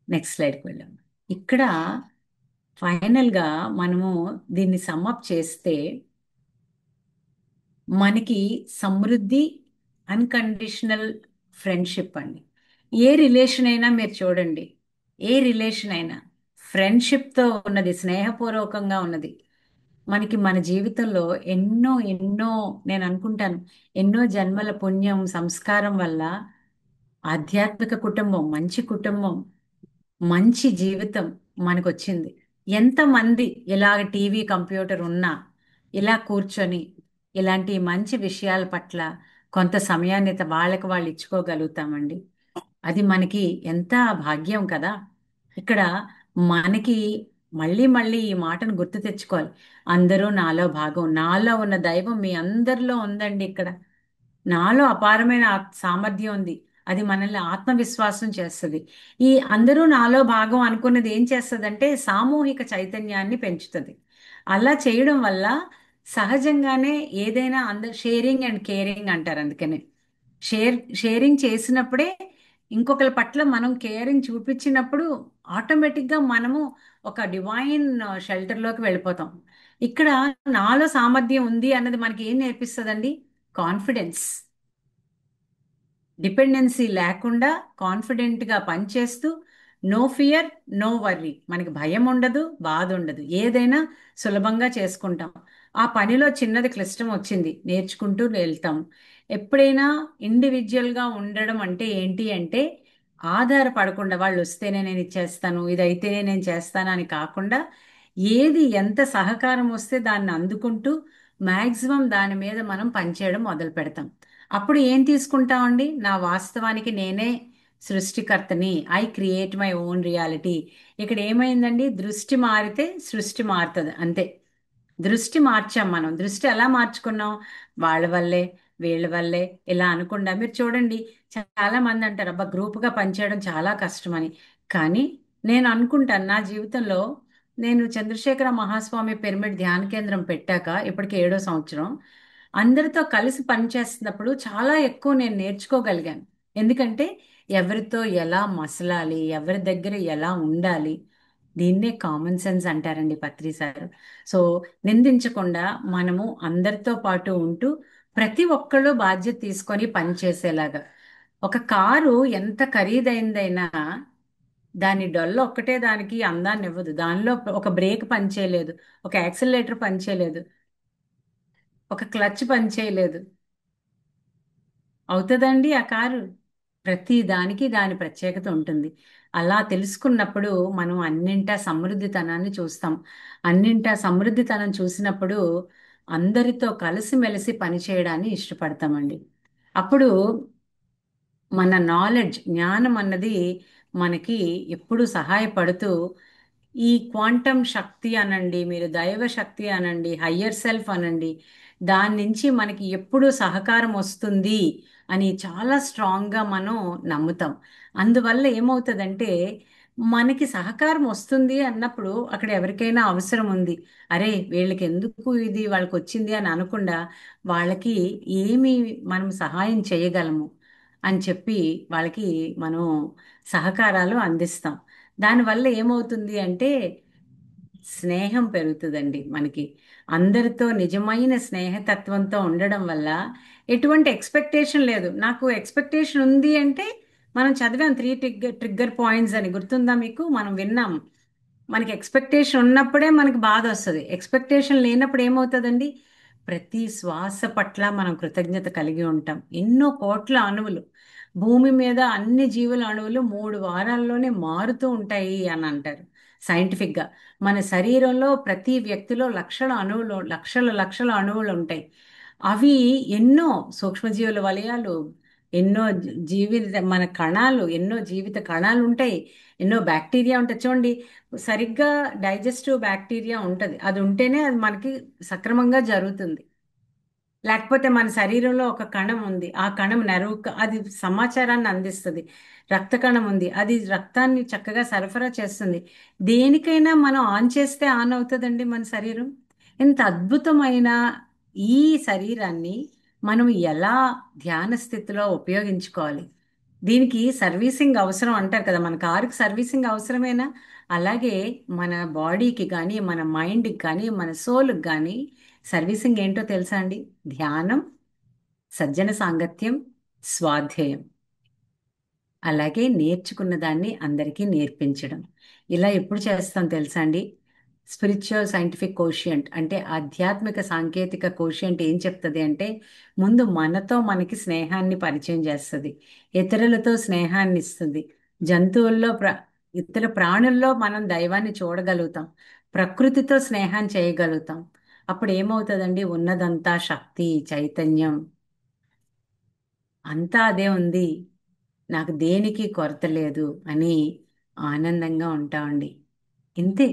నెక్స్ట్ స్లైడ్కి వెళ్ళాం. ఇక్కడ ఫైనల్గా మనము దీన్ని సమ్మప్ చేస్తే మనకి సమృద్ధి, అన్కండిషనల్ ఫ్రెండ్షిప్ అండి. ఏ రిలేషన్ అయినా మీరు చూడండి, ఏ రిలేషన్ అయినా ఫ్రెండ్షిప్తో ఉన్నది, స్నేహపూర్వకంగా ఉన్నది. మనకి మన జీవితంలో ఎన్నో ఎన్నో, నేను అనుకుంటాను, ఎన్నో జన్మల పుణ్యం సంస్కారం వల్ల ఆధ్యాత్మిక కుటుంబం, మంచి కుటుంబం, మంచి జీవితం మనకు వచ్చింది. ఎంతమంది ఇలాగ టీవీ కంప్యూటర్ ఉన్నా ఇలా కూర్చొని ఇలాంటి మంచి విషయాల పట్ల కొంత సమయాన్ని వాళ్ళకి వాళ్ళు ఇచ్చుకోగలుగుతామండి. అది మనకి ఎంత భాగ్యం కదా. ఇక్కడ మనకి మళ్ళీ మళ్ళీ ఈ మాటను గుర్తు తెచ్చుకోవాలి. అందరూ నాలో భాగం, నాలో ఉన్న దైవం మీ అందరిలో ఉందండి. ఇక్కడ నాలో అపారమైన సామర్థ్యం ఉంది. అది మనల్ని ఆత్మవిశ్వాసం చేస్తుంది. ఈ అందరూ నాలో భాగం అనుకున్నది ఏం చేస్తుందంటే సామూహిక చైతన్యాన్ని పెంచుతుంది. అలా చేయడం వల్ల సహజంగానే ఏదైనా అందరు షేరింగ్ అండ్ కేరింగ్ అంటారు. అందుకనే షేరింగ్ చేసినప్పుడే ఇంకొకరి పట్ల మనం కేరింగ్ చూపించినప్పుడు ఆటోమేటిక్గా మనము ఒక డివైన్ షెల్టర్లోకి వెళ్ళిపోతాం. ఇక్కడ నాలో సామర్థ్యం ఉంది అన్నది మనకి ఏం నేర్పిస్తుందండి? కాన్ఫిడెన్స్. డిపెండెన్సీ లేకుండా కాన్ఫిడెంట్గా పనిచేస్తూ నో ఫియర్, నో వర్రీ. మనకి భయం ఉండదు, బాధ ఉండదు, ఏదైనా సులభంగా చేసుకుంటాం. ఆ పనిలో చిన్నది క్లిష్టం వచ్చింది, నేర్చుకుంటూ వెళ్తాం. ఎప్పుడైనా ఇండివిజువల్గా ఉండడం అంటే ఏంటి అంటే ఆధారపడకుండా వాళ్ళు వస్తేనే నేను ఇది చేస్తాను, ఇదైతేనే నేను చేస్తాను అని కాకుండా ఏది ఎంత సహకారం వస్తే దాన్ని అందుకుంటూ మ్యాక్సిమం దాని మీద మనం పనిచేయడం మొదలు పెడతాం. అప్పుడు ఏం తీసుకుంటామండి? నా వాస్తవానికి నేనే సృష్టికర్తని, I create my own reality. ఇక్కడ ఏమైందండి? దృష్టి మారితే సృష్టి మారుతుంది అంతే. దృష్టి మార్చాం మనం. దృష్టి ఎలా మార్చుకున్నాం? వాళ్ళ వల్లే, వీళ్ళ వల్లే ఇలా అనకుండా మీరు చూడండి, చాలా మంది అంటారు అబ్బా గ్రూప్గా పనిచేయడం చాలా కష్టమని. కానీ నేను అనుకుంటాను నా జీవితంలో, నేను చంద్రశేఖర మహాస్వామి పిరమిడ్ ధ్యాన కేంద్రం పెట్టాక ఇప్పటికి 7వ సంవత్సరం, అందరితో కలిసి పనిచేస్తున్నప్పుడు చాలా ఎక్కువ నేను నేర్చుకోగలిగాను. ఎందుకంటే ఎవరితో ఎలా మసలాలి, ఎవరి దగ్గర ఎలా ఉండాలి, దీన్నే కామన్ సెన్స్ అంటారండి పత్రి సార్. సో నిందించకుండా మనము అందరితో పాటు ఉంటూ ప్రతి ఒక్కళ్ళు బాధ్యత తీసుకొని పనిచేసేలాగా. ఒక కారు ఎంత ఖరీదైందైనా దాని డొల్ల ఒక్కటే దానికి అందాన్ని ఇవ్వదు. దానిలో ఒక బ్రేక్ పనిచేయలేదు, ఒక యాక్సిలరేటర్ పనిచేయలేదు, ఒక క్లచ్ పనిచేయలేదు, అవుతుందండి ఆ కారు? ప్రతి దానికి దాని ప్రత్యేకత ఉంటుంది. అలా తెలుసుకున్నప్పుడు మనం అన్నింటా సమృద్ధితనాన్ని చూస్తాం. అన్నింటా సమృద్ధితనం చూసినప్పుడు అందరితో కలిసిమెలిసి పనిచేయడాన్ని ఇష్టపడతామండి. అప్పుడు మన నాలెడ్జ్, జ్ఞానం అన్నది మనకి ఎప్పుడు సహాయపడుతూ ఈ క్వాంటమ్ శక్తి అనండి, మీరు దైవ శక్తి అనండి, హయ్యర్ సెల్ఫ్ అనండి, దాని నుంచి మనకి ఎప్పుడు సహకారం వస్తుంది అని చాలా స్ట్రాంగ్గా మనం నమ్ముతాం. అందువల్ల ఏమవుతుందంటే మనకి సహకారం వస్తుంది అన్నప్పుడు అక్కడ ఎవరికైనా అవసరం ఉంది, అరే వీళ్ళకి ఎందుకు ఇది వాళ్ళకి వచ్చింది అని అనకుండా వాళ్ళకి ఏమి మనం సహాయం చేయగలము అని చెప్పి వాళ్ళకి మనం సహకారాలు అందిస్తాం. దానివల్ల ఏమవుతుంది అంటే స్నేహం పెరుగుతుందండి మనకి. అందరితో నిజమైన స్నేహతత్వంతో ఉండడం వల్ల ఎటువంటి ఎక్స్పెక్టేషన్ లేదు. నాకు ఎక్స్పెక్టేషన్ ఉంది అంటే, మనం చదివాం త్రీ ట్రిగ్గర్ పాయింట్స్ అని, గుర్తుందా మీకు? మనం విన్నాం. మనకి ఎక్స్పెక్టేషన్ ఉన్నప్పుడే మనకి బాధ వస్తుంది. ఎక్స్పెక్టేషన్ లేనప్పుడు ఏమవుతుందండి? ప్రతి శ్వాస పట్ల మనం కృతజ్ఞత కలిగి ఉంటాం. ఎన్నో కోట్ల అణువులు భూమి మీద, అన్ని జీవుల అణువులు 3 వారాల్లోనే మారుతూ ఉంటాయి అని అంటారు సైంటిఫిక్గా. మన శరీరంలో ప్రతి వ్యక్తిలో లక్షల అణువులు, లక్షల లక్షల అణువులు ఉంటాయి. అవి ఎన్నో సూక్ష్మజీవుల వలయాలు, ఎన్నో జీవిత మన కణాలు, ఎన్నో జీవిత కణాలు ఉంటాయి, ఎన్నో బ్యాక్టీరియా ఉంటాయి. చూడండి, సరిగ్గా డైజెస్టివ్ బ్యాక్టీరియా ఉంటుంది, అది ఉంటేనే అది మనకి సక్రమంగా జరుగుతుంది. లేకపోతే మన శరీరంలో ఒక కణం ఉంది, ఆ కణం అది సమాచారాన్ని అందిస్తుంది. రక్త కణం ఉంది, అది రక్తాన్ని చక్కగా సరఫరా చేస్తుంది. దేనికైనా మనం ఆన్ చేస్తే ఆన్ అవుతుందండి మన శరీరం. ఇంత అద్భుతమైన ఈ శరీరాన్ని మనం ఎలా ధ్యాన స్థితిలో ఉపయోగించుకోవాలి? దీనికి సర్వీసింగ్ అవసరం అంటారు కదా, మన కారుకి సర్వీసింగ్ అవసరమేనా? అలాగే మన బాడీకి కానీ, మన మైండ్కి కానీ, మన సోల్కి కానీ సర్వీసింగ్ ఏంటో తెలుసా అండి? ధ్యానం, సజ్జన సాంగత్యం, స్వాధ్యాయం. అలాగే నేర్చుకున్న దాన్ని అందరికీ నేర్పించడం. ఇలా ఎప్పుడు చేస్తాం తెలుసా అండి? స్పిరిచువల్ సైంటిఫిక్ కోషియంట్ అంటే ఆధ్యాత్మిక సాంకేతిక కోషియంట్ ఏం చెప్తుంది అంటే, ముందు మనతో మనకి స్నేహాన్ని పరిచయం చేస్తుంది, ఇతరులతో స్నేహాన్ని ఇస్తుంది. జంతువుల్లో ఇతర ప్రాణుల్లో మనం దైవాన్ని చూడగలుగుతాం, ప్రకృతితో స్నేహం చేయగలుగుతాం. అప్పుడు ఏమవుతుందండి? ఉన్నదంతా శక్తి, చైతన్యం, అంతా అదే ఉంది, నాకు దేనికి కొరత లేదు అని ఆనందంగా ఉంటామండి. ఇంతే.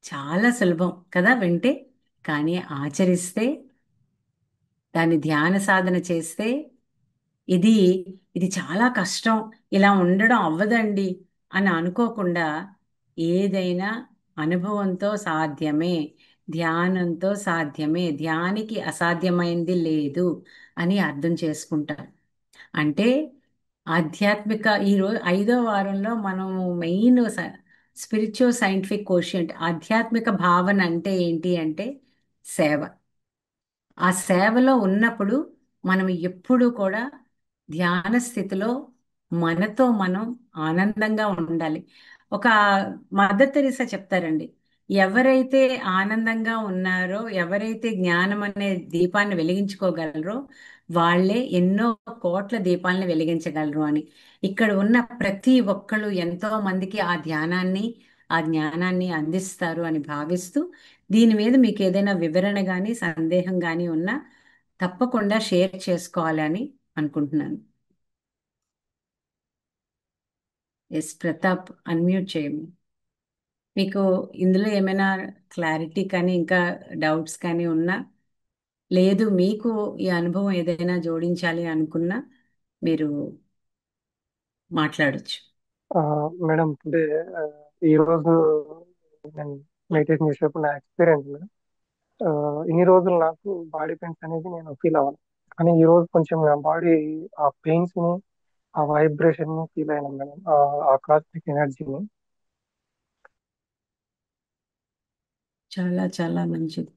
చాలా సులభం కదా వింటే, కానీ ఆచరిస్తే, దాన్ని ధ్యాన సాధన చేస్తే ఇది ఇది చాలా కష్టం, ఇలా ఉండడం అవ్వదండి అని అనుకోకుండా ఏదైనా అనుభవంతో సాధ్యమే, ధ్యానంతో సాధ్యమే, ధ్యానికి అసాధ్యమైంది లేదు అని అర్థం చేసుకుంటారు. అంటే ఆధ్యాత్మిక ఈరోజు 5వ వారంలో మనము మెయిన్ స్పిరిచువల్ సైంటిఫిక్ కోషియంట్, ఆధ్యాత్మిక భావన అంటే ఏంటి అంటే సేవ. ఆ సేవలో ఉన్నప్పుడు మనం ఎప్పుడు కూడా ధ్యాన స్థితిలో మనతో మనం ఆనందంగా ఉండాలి. ఒక మదర్ తెరీసా చెప్తారండి, ఎవరైతే ఆనందంగా ఉన్నారో, ఎవరైతే జ్ఞానం అనే దీపాన్ని వెలిగించుకోగలరో, వాళ్ళే ఎన్నో కోట్ల దీపాలను వెలిగించగలరు అని. ఇక్కడ ఉన్న ప్రతి ఒక్కళ్ళు ఎంతో మందికి ఆ జ్ఞానాన్ని అందిస్తారు అని భావిస్తూ, దీని మీద మీకు ఏదైనా వివరణ కానీ సందేహం కానీ ఉన్నా తప్పకుండా షేర్ చేసుకోవాలని అనుకుంటున్నాను. ఎస్ ప్రతాప్, అన్మ్యూట్ చేయము. మీకు ఇందులో ఏమైనా క్లారిటీ కానీ ఇంకా డౌట్స్ కానీ ఉన్నా, లేదు మీకు ఈ అనుభవం ఏదైనా జోడించాలి అనుకున్నా మీరు మాట్లాడొచ్చు. ఆ, మేడం టుడే ఈ రోజు నేను మెడిటేషన్ చేసేటప్పుడు నా ఎక్స్పీరియన్స్ మేడం. ఇన్ని రోజులు నాకు బాడీ పెయిన్స్ అనేది నేను ఫీల్ అవ్వాలి, కానీ ఈ రోజు కొంచెం నా బాడీ ఆ పెయిన్స్ ని, ఆ వైబ్రేషన్ ని ఫీల్ అయినా మేడం, ఆ కాస్మిక్ ఎనర్జీని. చాలా చాలా మంచిది.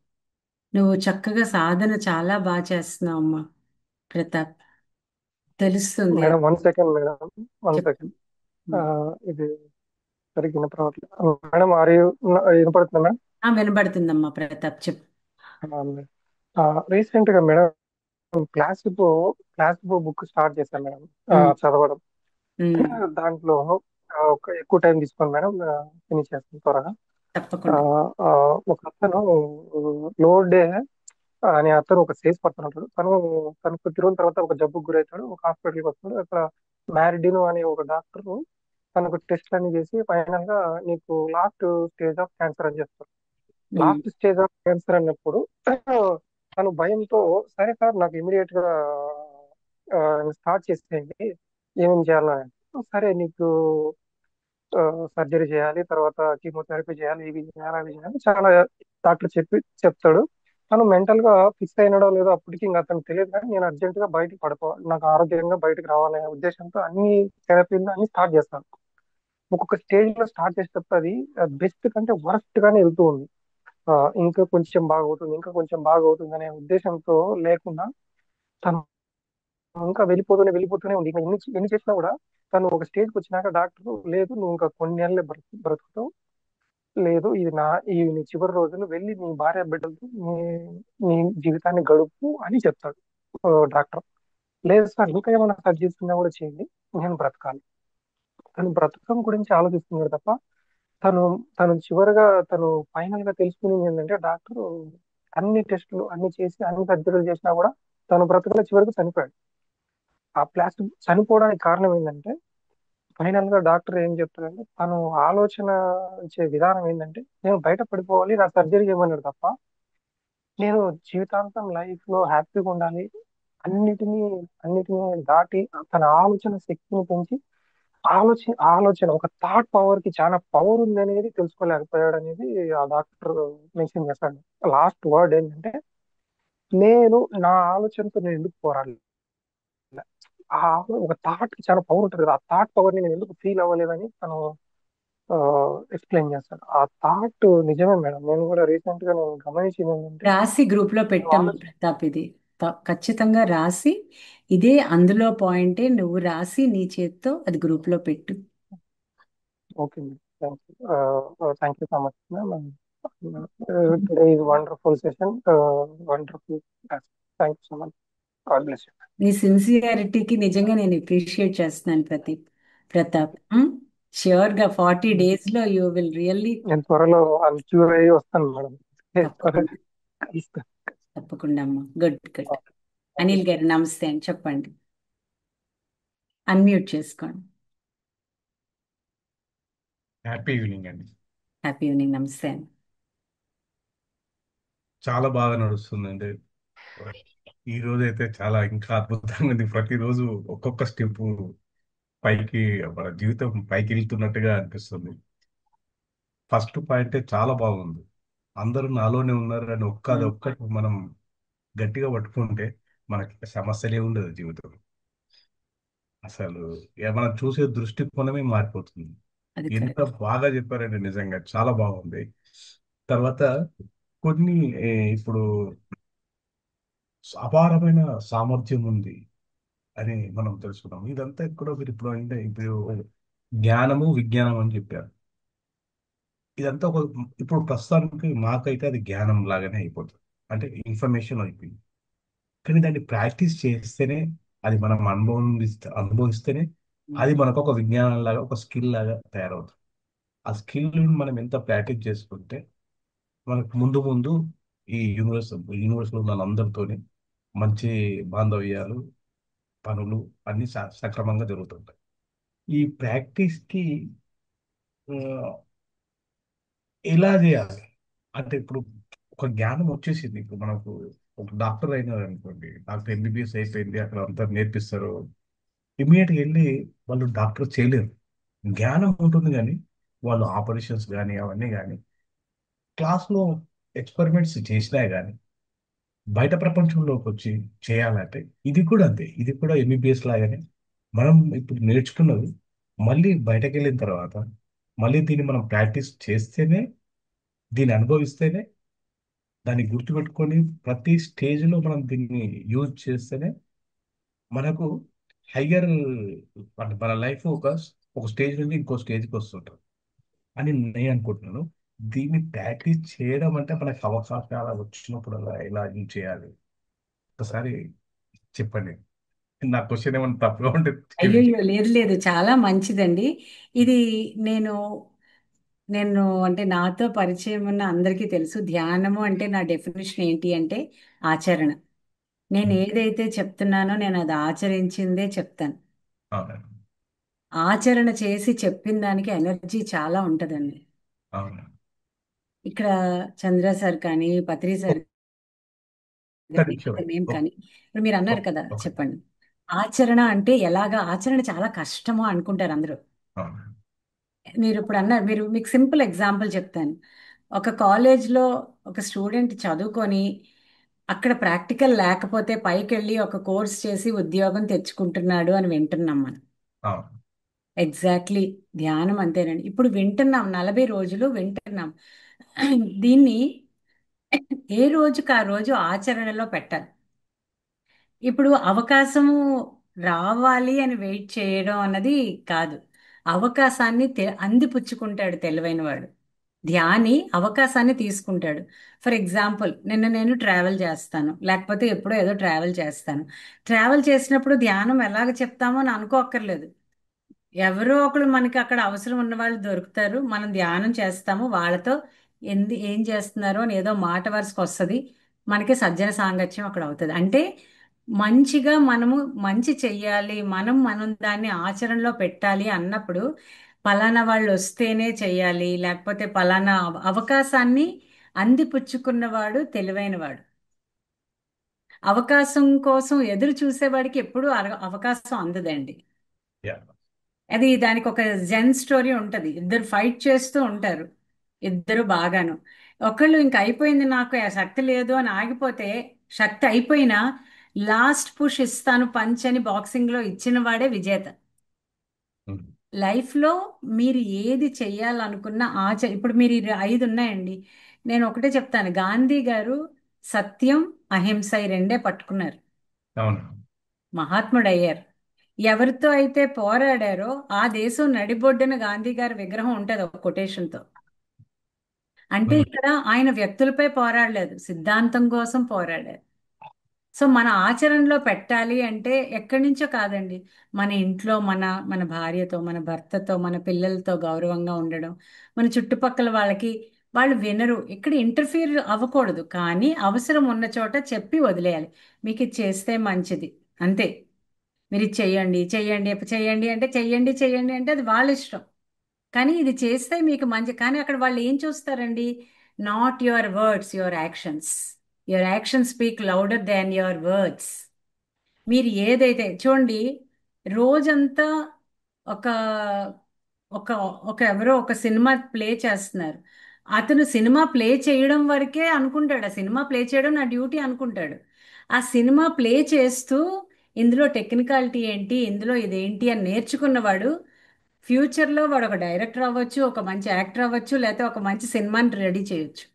నువ్వు చక్కగా సాధన చాలా బాగా చేస్తున్నావు అమ్మా ప్రతాప్, తెలుస్తుంది మేడం అది. 1 సెకండ్ మేడం, వన్ చెప్పు. సెకండ్ ఇది సరిగ్గా వినపడట్లేదు మేడం. ఆరు వినపడుతుందా మేడం? వినబడుతుందమ్మా ప్రతాప్, చెప్పు. రీసెంట్ గా madam classic classic book start చేశాను మేడం, ఉమ్, చదవడం. ఉమ్, దాంట్లో ఒక ఎక్కువ టైం తీసుకోండి మేడం, ఫినిష్ చేస్తాను త్వరగా. ఆ, తప్పకుండా. ఆ, ఒక అతను లోడ్ అనే అతను ఒక సేల్స్ పర్సన్ ఉంటాడు. తను కొద్ది రోజుల తర్వాత ఒక జబ్బుకు గురవుతాడు, ఒక హాస్పిటల్కి వస్తాడు. అక్కడ మ్యారిడినో అనే ఒక డాక్టర్ తనకు టెస్ట్ అన్ని చేసి ఫైనల్ గా నీకు లాస్ట్ స్టేజ్ ఆఫ్ క్యాన్సర్ అని చెప్తారు. ఉమ్, లాస్ట్ స్టేజ్ ఆఫ్ క్యాన్సర్ అన్నప్పుడు తను భయంతో, సరే సార్ నాకు ఇమీడియట్ గా స్టార్ట్ చేసేయండి, ఏమేమి చేయాలని. సరే నీకు సర్జరీ చేయాలి, తర్వాత కీమోథెరపీ చేయాలి, ఇవి చేయాలి, అవి చేయాలి, చాలా డాక్టర్ చెప్తాడు. తను మెంటల్ గా ఫిక్స్ అయినాడో లేదో అప్పటికి ఇంకా అతను తెలియదు, కానీ నేను అర్జెంట్ గా బయటకు పడిపోవాలి, నాకు ఆరోగ్యంగా బయటకు రావాలనే ఉద్దేశంతో అన్ని థెరపీలు అన్ని స్టార్ట్ చేస్తాను. ఒక్కొక్క స్టేజ్ లో స్టార్ట్ చేసేటప్పుడు అది బెస్ట్ కంటే వరస్ట్ గానే వెళ్తూ ఉంది. ఆ, ఇంకా కొంచెం బాగవుతుంది, ఇంకా కొంచెం బాగవుతుంది అనే ఉద్దేశంతో లేకుండా తను ఇంకా వెళ్ళిపోతూనే ఉంది. ఇంకా ఎన్ని ఎన్ని చేసినా కూడా తను ఒక స్టేజ్కి వచ్చినాక డాక్టర్, లేదు నువ్వు ఇంకా కొన్ని నెలలే బ్రతుకుతావు, లేదు ఇది ఈ నీ చివరి రోజులు, వెళ్ళి నీ భార్య బిడ్డలతో నీ జీవితాన్ని గడుపు అని చెప్తాడు డాక్టర్. లేదు సార్ ఇంకా ఏమైనా సర్జరీస్ ఉన్నా కూడా చేయండి, నేను బ్రతకాలి. తను బ్రతకడం గురించి ఆలోచిస్తున్నాడు తప్ప, తను తను చివరిగా తను ఫైనల్ గా తెలుసుకునేది ఏంటంటే, డాక్టర్ అన్ని టెస్టులు అన్ని చేసి అన్ని సర్జరీలు చేసినా కూడా తను బ్రతకల, చివరికి చనిపోయాడు. ఆ ప్లాస్టిక్ చనిపోవడానికి కారణం ఏంటంటే, ఫైనల్ గా డాక్టర్ ఏం చెప్తాడంటే, తను ఆలోచన విధానం ఏంటంటే, నేను బయట పడిపోవాలి, నా సర్జరీ చేయమన్నాడు తప్ప, నేను జీవితాంతం లైఫ్ లో హ్యాపీగా ఉండాలి, అన్నిటినీ అన్నిటినీ దాటి తన ఆలోచన శక్తిని పెంచి, ఆలోచన ఒక థాట్ పవర్ కి చాలా పవర్ ఉంది అనేది తెలుసుకోలేకపోయాడు అనేది ఆ డాక్టర్ మెన్షన్ చేస్తాడు. లాస్ట్ వర్డ్ ఏంటంటే, నేను నా ఆలోచనతో నేను ఎందుకు పోరాడలేదు, ఒక థాట్ కి చాలా పవర్ ఉంటుంది కదా, ఆ థాట్ పవర్ ని నేను ఎందుకు ఫీల్ అవ్వలేదని తను ఎక్స్ప్లెయిన్ చేస్తాడు. ఆ థాట్ నిజమే మేడం, నేను కూడా రీసెంట్ గా నేను గమనించింది ఏంటంటే, రాసి గ్రూప్ లో నేను పెట్టాము ఆలోచన. ప్రతాప్, ఇది ఖచ్చితంగా రాసి, ఇదే అందులో పాయింటే నువ్వు రాసి నీ చేత్తో అది గ్రూప్ లో పెట్టు. Okay madam, thank you so much ma'am. Today is wonderful session, wonderful. Thank you so much. God bless you. నీ సిన్సియారిటీకి నిజంగా నేను అప్రిషియేట్ చేస్తున్నాను ప్రతాప్. ష్యూర్ గా 40 days లో యూ విల్ రియల్లీ. నేను త్వరలో క్యూర్ అయ్యి వస్తాను మేడం, త్వరగా తప్పకుండా, కలుస్తాను. తప్పకుండా అమ్మా. Good good. Okay, thank you. Anil గారు నమస్తే అని చెప్పండి, అన్మ్యూట్ చేసుకోండి. హ్యాపీ ఈవినింగ్ అండి. హ్యాపీ ఈవినింగ్, నమస్తే అండి. చాలా బాగా నడుస్తుందండి. ఈ రోజు అయితే చాలా ఇంకా అద్భుతంగా ఉంది. ప్రతిరోజు ఒక్కొక్క స్టెప్ పైకి, మన జీవితం పైకి వెళ్తున్నట్టుగా అనిపిస్తుంది. ఫస్ట్ పాయింటే చాలా బాగుంది. అందరూ నాలోనే ఉన్నారు అని అది ఉమ్, ఒక్కటి మనం గట్టిగా పట్టుకుంటే మనకి సమస్యలే ఉండదు జీవితం. అసలు మనం చూసే దృష్టికోణమే మారిపోతుంది. అది ఎంత కరెక్ట్. బాగా చెప్పారండి, నిజంగా చాలా బాగుంది. తర్వాత కొన్ని ఇప్పుడు అపారమైన సామర్థ్యం ఉంది. అని మనం తెలుసుకున్నాం. ఇదంతా కూడా మీరు ఇప్పుడు అంటే ఇప్పుడు జ్ఞానము విజ్ఞానం అని చెప్పారు. ఇదంతా ఒక ఇప్పుడు ప్రస్తుతానికి మాకైతే అది జ్ఞానం లాగానే అయిపోతుంది. అంటే ఇన్ఫర్మేషన్ అయిపోయింది. కానీ దాన్ని ప్రాక్టీస్ చేస్తేనే, అది మనం అనుభవిస్తేనే అది మనకు ఒక విజ్ఞానం లాగా, ఒక స్కిల్ లాగా తయారవుతుంది. ఆ స్కిల్ మనం ఎంత ప్రాక్టీస్ చేసుకుంటే మనకు ముందు ముందు ఈ యూనివర్స్ లో ఉన్న అందరితోని మంచి బాంధవ్యాలు, పనులు అన్ని సక్రమంగా జరుగుతుంటాయి. ఈ ప్రాక్టీస్ కి ఆ, ఎలా చేయాలి అంటే ఇప్పుడు ఒక జ్ఞానం వచ్చేసింది. ఇప్పుడు మనకు ఒక డాక్టర్ అయినారు అనుకోండి, డాక్టర్ ఎంబీబీఎస్ అయిపోయింది, అక్కడ అంతా నేర్పిస్తారు. ఇమీడియట్గా వెళ్ళి వాళ్ళు డాక్టర్ చేయలేరు. జ్ఞానం ఉంటుంది కానీ వాళ్ళు ఆపరేషన్స్ కానీ అవన్నీ కానీ క్లాస్లో ఎక్స్పెరిమెంట్స్ చేసినా కానీ బయట ప్రపంచంలోకి వచ్చి చేయాలంటే ఇది కూడా అంతే. ఇది కూడా ఎంబీబీఎస్ లాగానే మనం ఇప్పుడు నేర్చుకున్నది మళ్ళీ బయటకు వెళ్ళిన తర్వాత మళ్ళీ దీన్ని మనం ప్రాక్టీస్ చేస్తేనే, దీన్ని అనుభవిస్తేనే, దాన్ని గుర్తుపెట్టుకొని ప్రతి స్టేజ్లో మనం దీన్ని యూజ్ చేస్తేనే మనకు హయ్యర్ అంటే మన లైఫ్ ఒక స్టేజ్ నుంచి ఇంకో స్టేజ్కి వస్తుంటాం అని నేను అనుకుంటున్నాను. దీన్ని ప్రాక్టీస్ చేయడం అంటే మనకు అవకాశాలు వచ్చినప్పుడల్లా ఎలా యూజ్ చేయాలి ఒకసారి చెప్పండి. నా క్వశ్చన్ ఏమైనా తప్పుగా ఉంటే క్షమించండి. అయ్యో, లేదు లేదు, చాలా మంచిదండి. ఇది నేను నేను అంటే నాతో పరిచయం ఉన్న అందరికీ తెలుసు, ధ్యానము అంటే నా డెఫినేషన్ ఏంటి అంటే ఆచరణ. నేను ఏదైతే చెప్తున్నానో నేను అది ఆచరించిందే చెప్తాను. అవునండి. ఆచరణ చేసి చెప్పిన దానికి ఎనర్జీ చాలా ఉంటుందండి. అవును. ఇక్కడ చంద్ర సార్ కానీ, పత్రి సార్ ఒక్క కానీ, నిమిషం. మేము ఒక్- కానీ, ఇప్పుడు మీరు అన్నారు ఒక్- కదా, ఒకటి. చెప్పండి. ఆచరణ అంటే ఎలాగా? ఆచరణ చాలా కష్టము అనుకుంటారు అందరూ. అవును. మీరు ఇప్పుడు అన్నారు, మీకు సింపుల్ ఎగ్జాంపుల్ చెప్తాను. ఒక కాలేజ్లో ఒక స్టూడెంట్ చదువుకొని అక్కడ ప్రాక్టికల్ లేకపోతే పైకి వెళ్ళి ఒక కోర్స్ చేసి ఉద్యోగం తెచ్చుకుంటున్నాడు అని వింటున్నాం మనం. అవును. ఎగ్జాక్ట్లీ. ధ్యానం అంతేనండి. ఇప్పుడు వింటున్నాం, 40 రోజులు వింటున్నాం. దీన్ని ఏ రోజుకి ఆ రోజు ఆచరణలో పెట్టాలి. ఇప్పుడు అవకాశము రావాలి అని వెయిట్ చేయడం అన్నది కాదు. అవకాశాన్ని అందిపుచ్చుకుంటాడు తెలివైన వాడు. ధ్యాని అవకాశాన్ని తీసుకుంటాడు. ఫర్ ఎగ్జాంపుల్, నిన్న నేను ట్రావెల్ చేస్తాను, లేకపోతే ఎప్పుడో ఏదో ట్రావెల్ చేస్తాను. ట్రావెల్ చేసినప్పుడు ధ్యానం ఎలాగ చెప్తామో అని అనుకోక్కర్లేదు. ఎవరో ఒకరు మనకి అక్కడ అవసరం ఉన్న వాళ్ళు దొరుకుతారు, మనం ధ్యానం చేస్తాము, వాళ్ళతో ఏం చేస్తున్నారో అని ఏదో మాట వరుసకు వస్తుంది, మనకి సజ్జన సాంగత్యం అక్కడ అవుతుంది. అంటే మంచిగా మనము మంచి చెయ్యాలి, మనం దాన్ని ఆచరణలో పెట్టాలి అన్నప్పుడు పలానా వాళ్ళు వస్తేనే చెయ్యాలి, లేకపోతే పలానా అవకాశాన్ని అందిపుచ్చుకున్నవాడు తెలివైనవాడు. అవకాశం కోసం ఎదురు చూసేవాడికి ఎప్పుడూ అవకాశం అందదండి. యా. అది దానికి ఒక జెన్ స్టోరీ ఉంటది. ఇద్దరు ఫైట్ చేస్తూ ఉంటారు, ఇద్దరు బాగాను. ఒకళ్ళు ఇంక అయిపోయింది, నాకు ఆ శక్తి లేదు అని ఆగిపోతే, శక్తి అయిపోయినా లాస్ట్ పుష్ ఇస్తాను పంచ్ అని బాక్సింగ్ లో ఇచ్చిన వాడే విజేత. ఉమ్. లైఫ్ లో మీరు ఏది చెయ్యాలనుకున్న ఇప్పుడు మీరు 5 ఉన్నాయండి. నేను ఒకటే చెప్తాను, గాంధీ గారు సత్యం, అహింస ఈ రెండే పట్టుకున్నారు, అవును. మహాత్ముడు అయ్యారు. ఎవరితో అయితే పోరాడారో ఆ దేశం నడిబొడ్డున గాంధీ గారి విగ్రహం ఉంటది ఒక కొటేషన్ తో. అంటే ఉమ్. ఇక్కడ ఆయన వ్యక్తులపై పోరాడలేదు, సిద్ధాంతం కోసం పోరాడారు. సో మన ఆచరణలో పెట్టాలి అంటే ఎక్కడి నుంచో కాదండి, మన ఇంట్లో మన భార్యతో, మన భర్తతో, మన పిల్లలతో గౌరవంగా ఉండడం. మన చుట్టుపక్కల వాళ్ళకి, వాళ్ళు వినరు, ఇక్కడ ఇంటర్ఫియర్ అవ్వకూడదు, కానీ అవసరం ఉన్న చోట చెప్పి వదిలేయాలి. మీకు ఇది చేస్తే మంచిది, అంతే. మీరు ఇది చెయ్యండి చెయ్యండి చెయ్యండి అంటే చెయ్యండి చెయ్యండి అంటే అది వాళ్ళ ఇష్టం. కానీ ఇది చేస్తే మీకు మంచి. కానీ అక్కడ వాళ్ళు ఏం చూస్తారండి? Not your words, your actions. Your actions speak louder than your words. మీరు ఏదైతే చూడండి, రోజంతా ఒక ఒక ఒక ఎవరో ఒక సినిమా ప్లే చేస్తున్నారు, అతను సినిమా ప్లే చేయడం వరకే అనుకుంటాడు, ఆ సినిమా ప్లే చేయడం నా డ్యూటీ అనుకుంటాడు. ఆ సినిమా ప్లే చేస్తూ ఇందులో టెక్నికాలిటీ ఏంటి, ఇందులో ఇదేంటి అని నేర్చుకున్నవాడు ఫ్యూచర్లో వాడు ఒక డైరెక్టర్ అవ్వచ్చు, ఒక మంచి యాక్టర్ అవ్వచ్చు, లేకపోతే ఒక మంచి సినిమాని రెడీ చేయొచ్చు.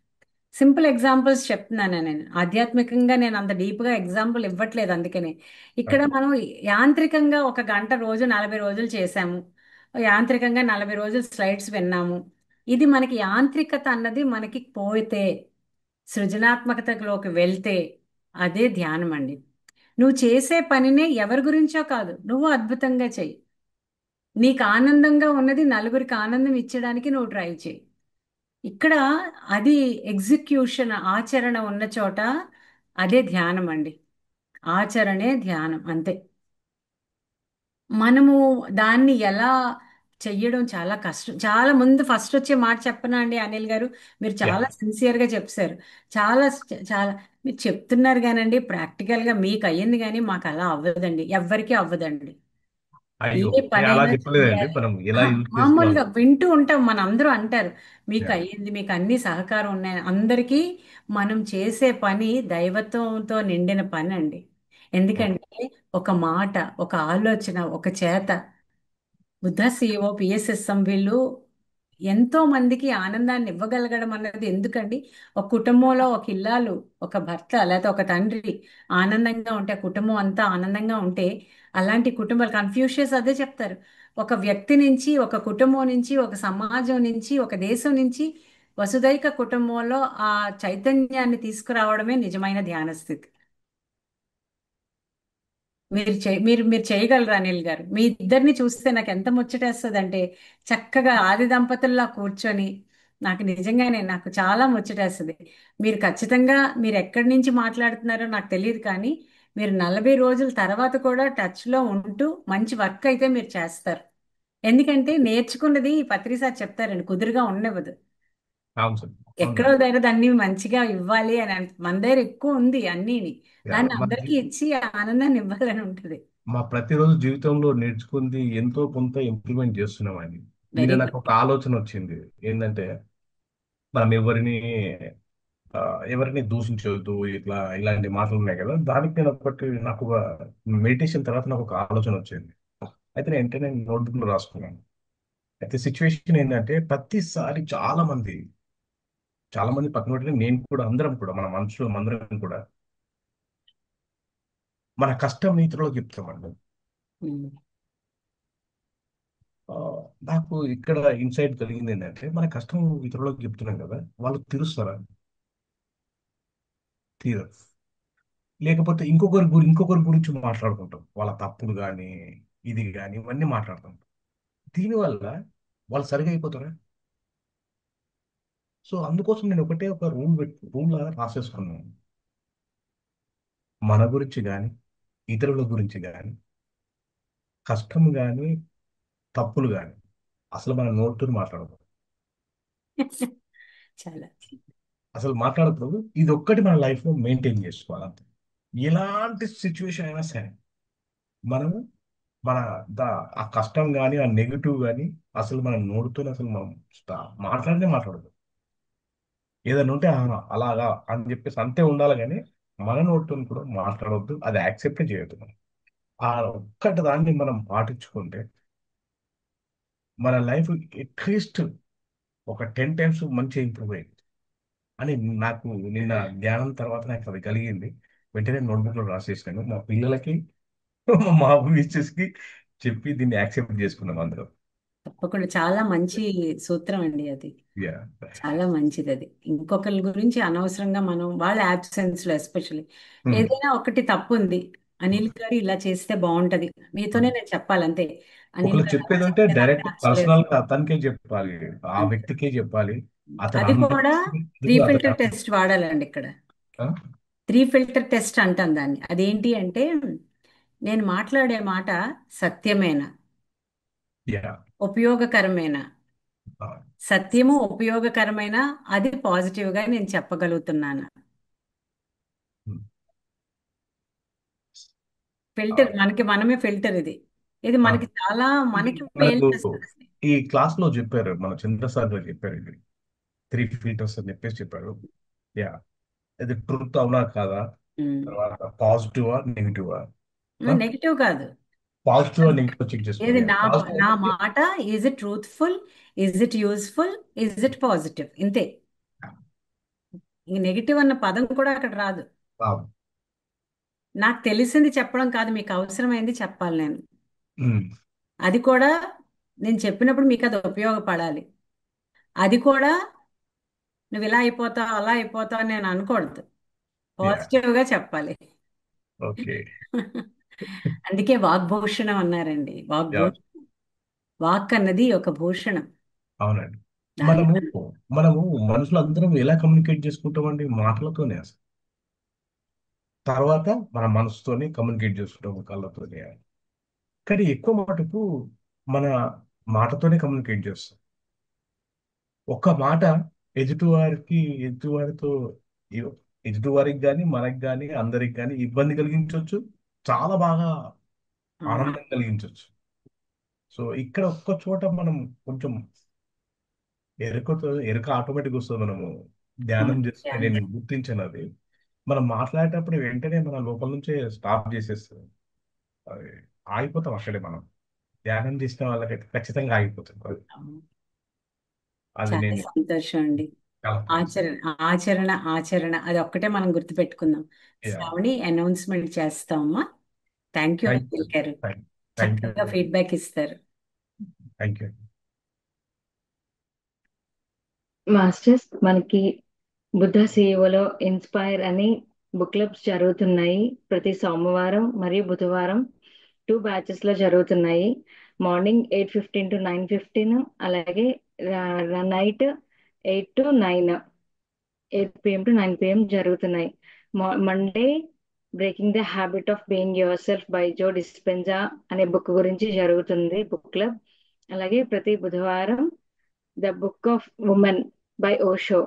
సింపుల్ ఎగ్జాంపుల్స్ చెప్తున్నాను నేను. ఆధ్యాత్మికంగా నేను అంత డీప్గా ఎగ్జాంపుల్ ఇవ్వట్లేదు, అందుకనే. ఇక్కడ ఓకే. మనం యాంత్రికంగా ఒక గంట రోజు 40 రోజులు చేసాము, యాంత్రికంగా 40 రోజులు స్లైడ్స్ విన్నాము. ఇది మనకి యాంత్రికత అన్నది మనకి పోతే, సృజనాత్మకతలోకి వెళ్తే అదే ధ్యానం అండి. నువ్వు చేసే పనినే ఎవరి గురించో కాదు, నువ్వు అద్భుతంగా చెయ్యి. నీకు ఆనందంగా ఉన్నది నలుగురికి ఆనందం ఇచ్చడానికి నువ్వు ట్రై చేయి. ఇక్కడ అది ఎగ్జిక్యూషన్, ఆచరణ ఉన్న చోట అదే ధ్యానం అండి. ఆచరణే ధ్యానం, అంతే. మనము దాన్ని ఎలా చెయ్యడం చాలా కష్టం. చాలా ముందు ఫస్ట్ వచ్చే మాట చెప్పనా అండి అనిల్ గారు, మీరు యా. చాలా సిన్సియర్గా చెప్పారు. చాలా చాలా మీరు చెప్తున్నారు కానండి, ప్రాక్టికల్గా మీకు అయ్యింది, కానీ మాకు అలా అవ్వదండి, ఎవ్వరికీ అవ్వదండి. ఏ అయ్యో, నేను అలా పనైనా చెప్పలేదండి, చెయ్యాలి. మనం ఎలా యూజ్ మామూలుగా చేసుకోవాలి. వింటూ ఉంటాం, మన అందరూ అంటారు మీకు యా. అయ్యింది, మీకు అన్ని సహకారం ఉన్నాయి. అందరికీ మనం చేసే పని దైవత్వంతో నిండిన పని అండి. ఎందుకంటే ఒక మాట, ఒక ఆలోచన, ఒక చేత, బుద్ధ సిఇఓ పిఎస్ఎస్ఎం వీళ్ళు ఎంతో మందికి ఆనందాన్ని ఇవ్వగలగడం అన్నది ఎందుకండి? ఒక కుటుంబంలో ఒక ఇల్లాలు, ఒక భర్త, లేకపోతే ఒక తండ్రి ఆనందంగా ఉంటే, ఆ కుటుంబం అంతా ఆనందంగా ఉంటే, అలాంటి కుటుంబాలు కన్ఫ్యూషియస్ అదే చెప్తారు. ఒక వ్యక్తి నుంచి, ఒక కుటుంబం నుంచి, ఒక సమాజం నుంచి, ఒక దేశం నుంచి వసుదైక కుటుంబంలో ఆ చైతన్యాన్ని తీసుకురావడమే నిజమైన ధ్యాన స్థితి. మీరు చేయగలరా అనిల్ గారు? మీ ఇద్దరిని చూస్తే నాకు ఎంత ముచ్చటేస్తుంది, చక్కగా ఆది దంపతుల్లా కూర్చొని, నాకు నిజంగానే నాకు చాలా ముచ్చటేస్తుంది. మీరు ఖచ్చితంగా మీరు ఎక్కడి నుంచి మాట్లాడుతున్నారో నాకు తెలియదు, కానీ మీరు 40 రోజుల తర్వాత కూడా టచ్లో ఉంటూ మంచి వర్క్ అయితే మీరు చేస్తారు. ఎందుకంటే నేర్చుకున్నది పత్రిసారి చెప్తారండి, కుదురుగా ఉండవదు. అవును సార్. ఎక్కడో అవునండి. దగ్గర దాన్ని మంచిగా ఇవ్వాలి అని మన దగ్గర ఎక్కువ ఉంది అన్నీని, యా. దాన్ని అందరికీ ఇచ్చి ఆ ఆనందాన్ని ఇవ్వాలని ఉంటుంది. మా ప్రతిరోజు జీవితంలో నేర్చుకుంది ఎంతో కొంత ఇంప్లిమెంట్ చేస్తున్నామండి. నిన్న వెరీ నాకు గుడ్. ఒక ఆలోచన వచ్చింది. ఏంటంటే, మనం ఆ, ఎవరిని దూషించవద్దు, ఇట్లా ఇలాంటి మాటలు ఉన్నాయి కదా, దానికి నేను నాకు ఒక మెడిటేషన్ తర్వాత నాకు ఒక ఆలోచన వచ్చింది. అయితే నేను వెంటనే నోట్బుక్ లో రాసుకున్నాను. అయితే సిచ్యువేషన్ ఏంటంటే, ప్రతిసారి చాలా మంది పక్కన పెట్టి నేను కూడా, అందరం కూడా, మన మనుషులు అందరం కూడా మన కష్టం ఇతరులకు చెప్తామండి. ఆ, నాకు ఇక్కడ ఇన్సైట్ కలిగింది ఏంటంటే, మన కష్టం ఇతరులకు చెప్తున్నాం కదా, వాళ్ళు తీరుస్తారా? తీరరు. లేకపోతే ఇంకొకరి గురించి మాట్లాడుకుంటాం, వాళ్ళ తప్పులు కానీ, ఇది కానీ, ఇవన్నీ మాట్లాడతాం. దీనివల్ల వాళ్ళు సరిగా అయిపోతారా? సో అందుకోసం నేను ఒకటే ఒక రూల్ లాగా రాసేసుకున్నాను. మన గురించి కానీ, ఇతరుల గురించి కానీ, కష్టం కానీ, తప్పులు కానీ, అసలు మన నోటితో మాట్లాడదు. చాలా. అసలు మాట్లాడకూడదు. ఇది ఒక్కటి మన లైఫ్ లో మెయింటైన్ చేసుకోవాలి అంతే. ఎలాంటి సిచ్యువేషన్ అయినా సరే, మనము మన ఆ కష్టం కానీ, ఆ నెగిటివ్ కానీ, అసలు మన నోటితో అసలు మనం మాట్లాడదు. ఏదైనా ఉంటే అలాగా అని చెప్పేసి అంతే ఉండాలి, కానీ మన నోటితో కూడా మాట్లాడవద్దు, అది యాక్సెప్ట్ చేయొద్దు మనం. ఆ ఒక్కటి దాన్ని మనం పాటించుకుంటే మన లైఫ్ అట్లీస్ట్ ఒక 10 టైమ్స్ మంచిగా ఇంప్రూవ్ అయింది అని నాకు నిన్న ధ్యానం తర్వాత నాకు అది కలిగింది. వెంటనే నోట్బుక్ లో రాసేసాను. మా పిల్లలకి మా మిస్సెస్ కి చెప్పి దీన్ని యాక్సెప్ట్ చేసుకున్నాం అందరం. తప్పకుండా చాలా మంచి సూత్రం అండి అది. యా. చాలా మంచిది అది. ఇంకొకరి గురించి అనవసరంగా మనం వాళ్ళ absence లో ఎస్పెషల్లీ ఏదైనా ఒకటి తప్పు ఉంది, అనిల్ గారు ఇలా చేస్తే బాగుంటది, మీతోనే నేను చెప్పాలి అంతే. అనిల్ ఒకళ్ళు గారు అలా చెప్పేది ఉంటే చెప్తే నాకు డైరెక్ట్ నచ్చలేదు పర్సనల్ గా అతనికే చెప్పాలి, ఆ అంతే. వ్యక్తికే చెప్పాలి. అతను అది కూడా త్రీ అందరికీ ఫిల్టర్ టెస్ట్ వాడాలండి ఇక్కడ. త్రీ ఫిల్టర్ టెస్ట్ అంటాం దాన్ని. అదేంటి అంటే, నేను మాట్లాడే మాట సత్యమేనా, యా. ఉపయోగకరమేనా, సత్యము ఉపయోగకరమైన, అది పాజిటివ్గా నేను చెప్పగలుగుతున్నాను. ఫిల్టర్ మనకి మనమే ఫిల్టర్ ఇది. ఇది మనకి చాలా మనకి మేలు మనకు చేస్తుంది. ఈ క్లాస్ లో చెప్పారు, మన చంద్ర సార్ గారు చెప్పారు, ఇది 3 ఫిల్టర్స్ అని చెప్పేసి చెప్పారు. యా. ఇది ట్రూత్ అవునా కాదా, తర్వాత పాజిటివా నెగిటివా, నెగిటివ్ కాదు. పాజిటివ్ నెగిటివ్ చెక్ ఏది చేసుకోవాలి. నా పాజిటివ్ మాట, is it truthful, is it useful, is it positive, ఇంతే. ఇంక నెగిటివ్ అన్న పదం కూడా అక్కడ రాదు. వావ్. నాకు తెలిసింది చెప్పడం కాదు, మీకు అవసరమైంది చెప్పాలి నేను. ఉమ్. అది కూడా నేను చెప్పినప్పుడు మీకు అది ఉపయోగపడాలి. అది కూడా నువ్వు ఇలా అయిపోతావు అలా అయిపోతావు అని నేను అనకూడదు, యా. పాజిటివ్గా చెప్పాలి. ఓకే. అందుకే వాగ్భూషణం అన్నారండి. యా. వాక్ అన్నది ఒక భూషణం. అవునండి. దాని మనము మనము మనుషులందరం ఎలా కమ్యూనికేట్ చేసుకుంటామండి? మాటలతోనే అసలు. తర్వాత మన మనసుతోనే కమ్యూనికేట్ చేసుకుంటాము, కళ్ళతోనే. కానీ ఎక్కువ మటుకు మన మాటతోనే కమ్యూనికేట్ చేస్తాం. ఒక్క మాట ఎదుటివారితో ఎ- ఎదుటివారికి కానీ మనకి కానీ అందరికి కానీ ఇబ్బంది కలిగించవచ్చు, చాలా బాగా అవును. ఆనందం కలిగించవచ్చు. సో ఇక్కడ ఒక్క చోట మనం కొంచెం ఎరుక ఆటోమేటిక్ వస్తుంది. మనము ధ్యానం అవును. చేస్తే అంతే. నేను గుర్తించాను అది. మనం మాట్లాడేటప్పుడు వెంటనే మన లోపల నుంచే స్టాప్ చేసేస్తుంది. అది ఆగిపోతాం అక్కడే మనం. ధ్యానం చేసిన వాళ్ళకైతే ఖచ్చితంగా ఆగిపోతుంది అది. అవును. అది చాలా నేను సంతోషం అండి. చాలా థ్యాంక్స్. ఆచరణ ఆచరణ ఆచరణ అది ఒక్కటే మనం గుర్తుపెట్టుకుందాం. యా. శ్రావణి అనౌన్స్మెంట్ చేస్తామమ్మా. Thank you thank you. Anil గారు, థ్యాంక్ యూ. చక్కగా ఫీడ్బ్యాక్ ఇస్తారు. Thank you. మాస్టర్స్, మనకి బుద్ధ సిఇఓలో ఇన్స్పైర్ అని బుక్ క్లబ్స్ జరుగుతున్నాయి. ప్రతి సోమవారం మరియు బుధవారం 2 బ్యాచెస్ లో జరుగుతున్నాయి. మార్నింగ్ 8:15 to 9:15, అలాగే night 8 to 9, 8 p.m. to 9 p.m. జరుగుతున్నాయి. Monday breaking the habit of being yourself by Joe Dispenza అనే బుక్ గురించి జరుగుతుంది బుక్ క్లబ్. అలాగే ప్రతి బుధవారం the book of women by Osho.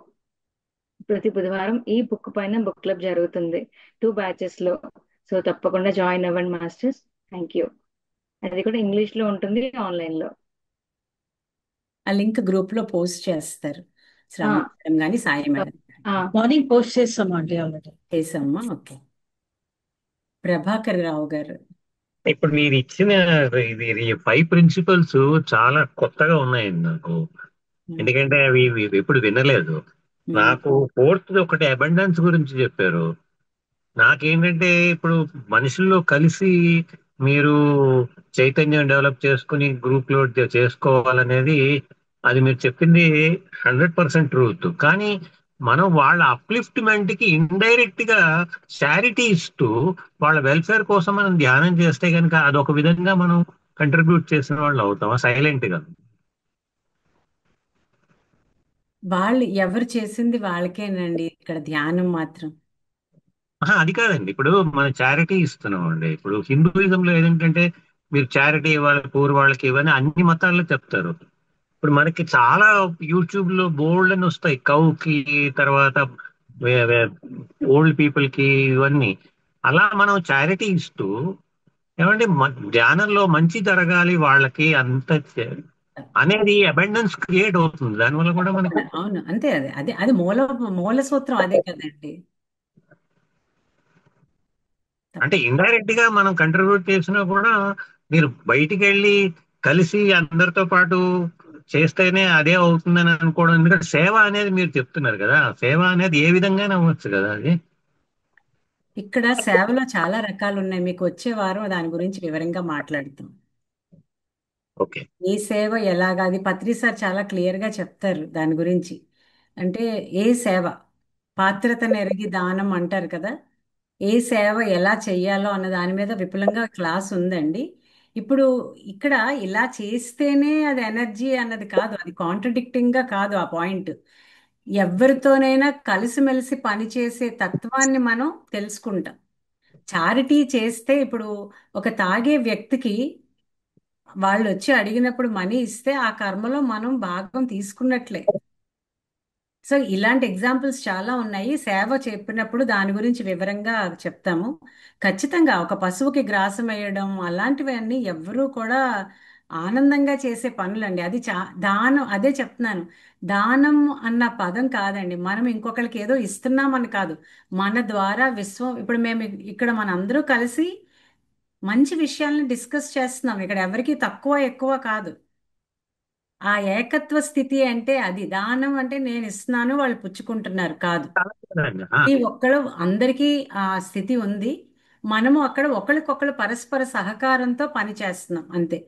ప్రతి బుధవారం ఈ బుక్ పైన బుక్ క్లబ్ జరుగుతుంది 2 బ్యాచెస్ లో. సో తప్పకుండా జాయిన్ అవ్వండి మాస్టర్స్. Thank you. అది కూడా ఇంగ్లీష్ లో ఉంటుంది, ఆన్లైన్ లో. ఆ లింక్ గ్రూప్ లో పోస్ట్ చేస్తారు. ఆ, శ్రావణి మేడం కానీ సాయి మేడం ఆ, మార్నింగ్ పోస్ట్ చేస్తామండి ఆల్రెడీ. చేసామ్మా. ఓకే. ప్రభాకర్ రావు గారు. ఇప్పుడు మీరు ఇచ్చిన ఇది 5 ప్రిన్సిపల్స్ చాలా కొత్తగా ఉన్నాయండి నాకు. ఎందుకంటే అవి ఎప్పుడు వినలేదు. నాకు ఫోర్త్ ఒకటి అబండెన్స్ గురించి చెప్పారు. నాకేంటంటే ఇప్పుడు మనుషుల్లో కలిసి మీరు చైతన్యం డెవలప్ చేసుకుని గ్రూప్ లో చేసుకోవాలనేది, అది మీరు చెప్పింది 100% ట్రూత్. కానీ మనం వాళ్ళ అప్లిఫ్ట్మెంట్ కి ఇండైరెక్ట్ గా చారిటీ ఇస్తూ వాళ్ళ వెల్ఫేర్ కోసం మనం ధ్యానం చేస్తే కనుక అదొక విధంగా మనం కంట్రిబ్యూట్ చేసిన వాళ్ళు అవుతాం సైలెంట్ గా. వాళ్ళు ఎవరు చేసింది వాళ్ళకేనండి, ఇక్కడ ధ్యానం మాత్రం. అది కాదండి, ఇప్పుడు మనం చారిటీ ఇస్తున్నాం అండి. ఇప్పుడు హిందూయిజంలో ఏంటంటే మీరు చారిటీ ఇవ్వాలి పూర్ వాళ్ళకి ఇవ్వని అన్ని మతాల్లో చెప్తారు. ఇప్పుడు మనకి చాలా యూట్యూబ్ లో బోల్డ్ అని వస్తాయి, కౌకి తర్వాత ఓల్డ్ పీపుల్ కి ఇవన్నీ. అలా మనం చారిటీ ఇస్తూ ఏమంటే ధ్యానంలో మంచి జరగాలి వాళ్ళకి అంత అనేది అబెండెన్స్ క్రియేట్ అవుతుంది దానివల్ల కూడా మనకి. అవును, అంతే. అదే అదే అది మూల మూల సూత్రం అదే కదండి. అంటే ఇండైరెక్ట్ గా మనం కంట్రిబ్యూట్ చేసినా కూడా మీరు బయటికి వెళ్ళి కలిసి అందరితో పాటు చేస్తేనే అదే అవుతుందని అనుకోవడం. ఎందుకంటే సేవ అనేది మీరు చెప్తున్నారు కదా, సేవ అనేది ఏ విధంగా అవ్వచ్చు కదా అది. ఇక్కడ సేవలో చాలా రకాలు ఉన్నాయి, మీకు వచ్చే వారం దాని గురించి వివరంగా మాట్లాడుతాం. ఓకే. ఏ సేవ ఎలాగా అది పత్రి సార్ చాలా క్లియర్ గా చెప్తారు దాని గురించి. అంటే ఏ సేవ పాత్రతను ఎరిగి దానం అంటారు కదా, ఏ సేవ ఎలా చెయ్యాలో అన్న దాని మీద విపులంగా క్లాస్ ఉందండి. ఇప్పుడు ఇక్కడ ఇలా చేస్తేనే అది ఎనర్జీ అన్నది కాదు, అది కాంట్రడిక్టింగ్ గా కాదు ఆ పాయింట్. ఎవరితోనైనా కలిసిమెలిసి పనిచేసే తత్వాన్ని మనం తెలుసుకుంటాం. చారిటీ చేస్తే ఇప్పుడు ఒక తాగే వ్యక్తికి వాళ్ళు వచ్చి అడిగినప్పుడు మనీ ఇస్తే ఆ కర్మలో మనం భాగం తీసుకున్నట్లే. సో ఇలాంటి ఎగ్జాంపుల్స్ చాలా ఉన్నాయి. సేవ చెప్పినప్పుడు దాని గురించి వివరంగా చెప్తాము. ఖచ్చితంగా ఒక పశువుకి గ్రాసం వేయడం అలాంటివన్నీ ఎవ్వరూ కూడా ఆనందంగా చేసే పనులండి. అది దానం, అదే చెప్తున్నాను. దానం అన్న పదం కాదండి, మనం ఇంకొకరికి ఏదో ఇస్తున్నామని కాదు. మన ద్వారా విశ్వం, ఇప్పుడు మేము ఇక్కడ మనందరూ కలిసి మంచి విషయాలను డిస్కస్ చేస్తున్నాం. ఇక్కడ ఎవరికి తక్కువ ఎక్కువ కాదు. ఆ ఏకత్వ స్థితి అంటే అది. దానం అంటే నేను ఇస్తున్నాను వాళ్ళు పుచ్చుకుంటున్నారు కాదు. కదండి. ఈ ఒక్కడు అందరికీ ఆ స్థితి ఉంది. మనము అక్కడ ఒకరికొకరు పరస్పర సహకారంతో పని చేస్తున్నాం అంతే.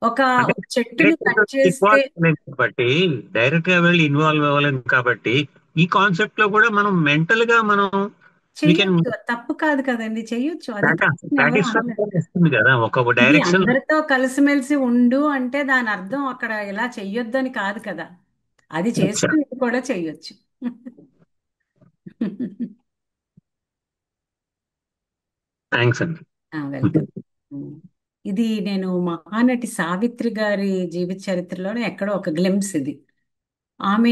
ఒక అంటే ఒక చెట్టుని డైరెక్ట్ గా కట్ చేస్తే ఇన్వాల్వ్ అవ్వలేం కాబట్టి, డైరెక్ట్ గా వెళ్ళి ఇన్వాల్వ్ అవ్వలేం కాబట్టి, ఈ కాన్సెప్ట్ లో కూడా మనం మెంటల్ గా మనం వీ కెన్ చెయ్యొచ్చు, తప్పు కాదు కదండి, చెయ్యొచ్చు. అది తప్పు ఎవరు అనలేదు. సాటిస్ఫాక్షన్ ఇస్తుంది కదా ఒక ఇది డైరెక్షన్. అందరితో కలిసిమెలిసి ఉండు అంటే దాని అర్థం అక్కడ ఇలా చెయ్యొద్దని కాదు కదా. అది చేస్తూ ఇది కూడా చెయ్యొచ్చు. థ్యాంక్స్ అండి. వెల్కమ్. ఇది నేను మహానటి సావిత్రి గారి జీవిత చరిత్రలోనే ఎక్కడో ఒక గ్లింప్స్ ఇది. ఆమె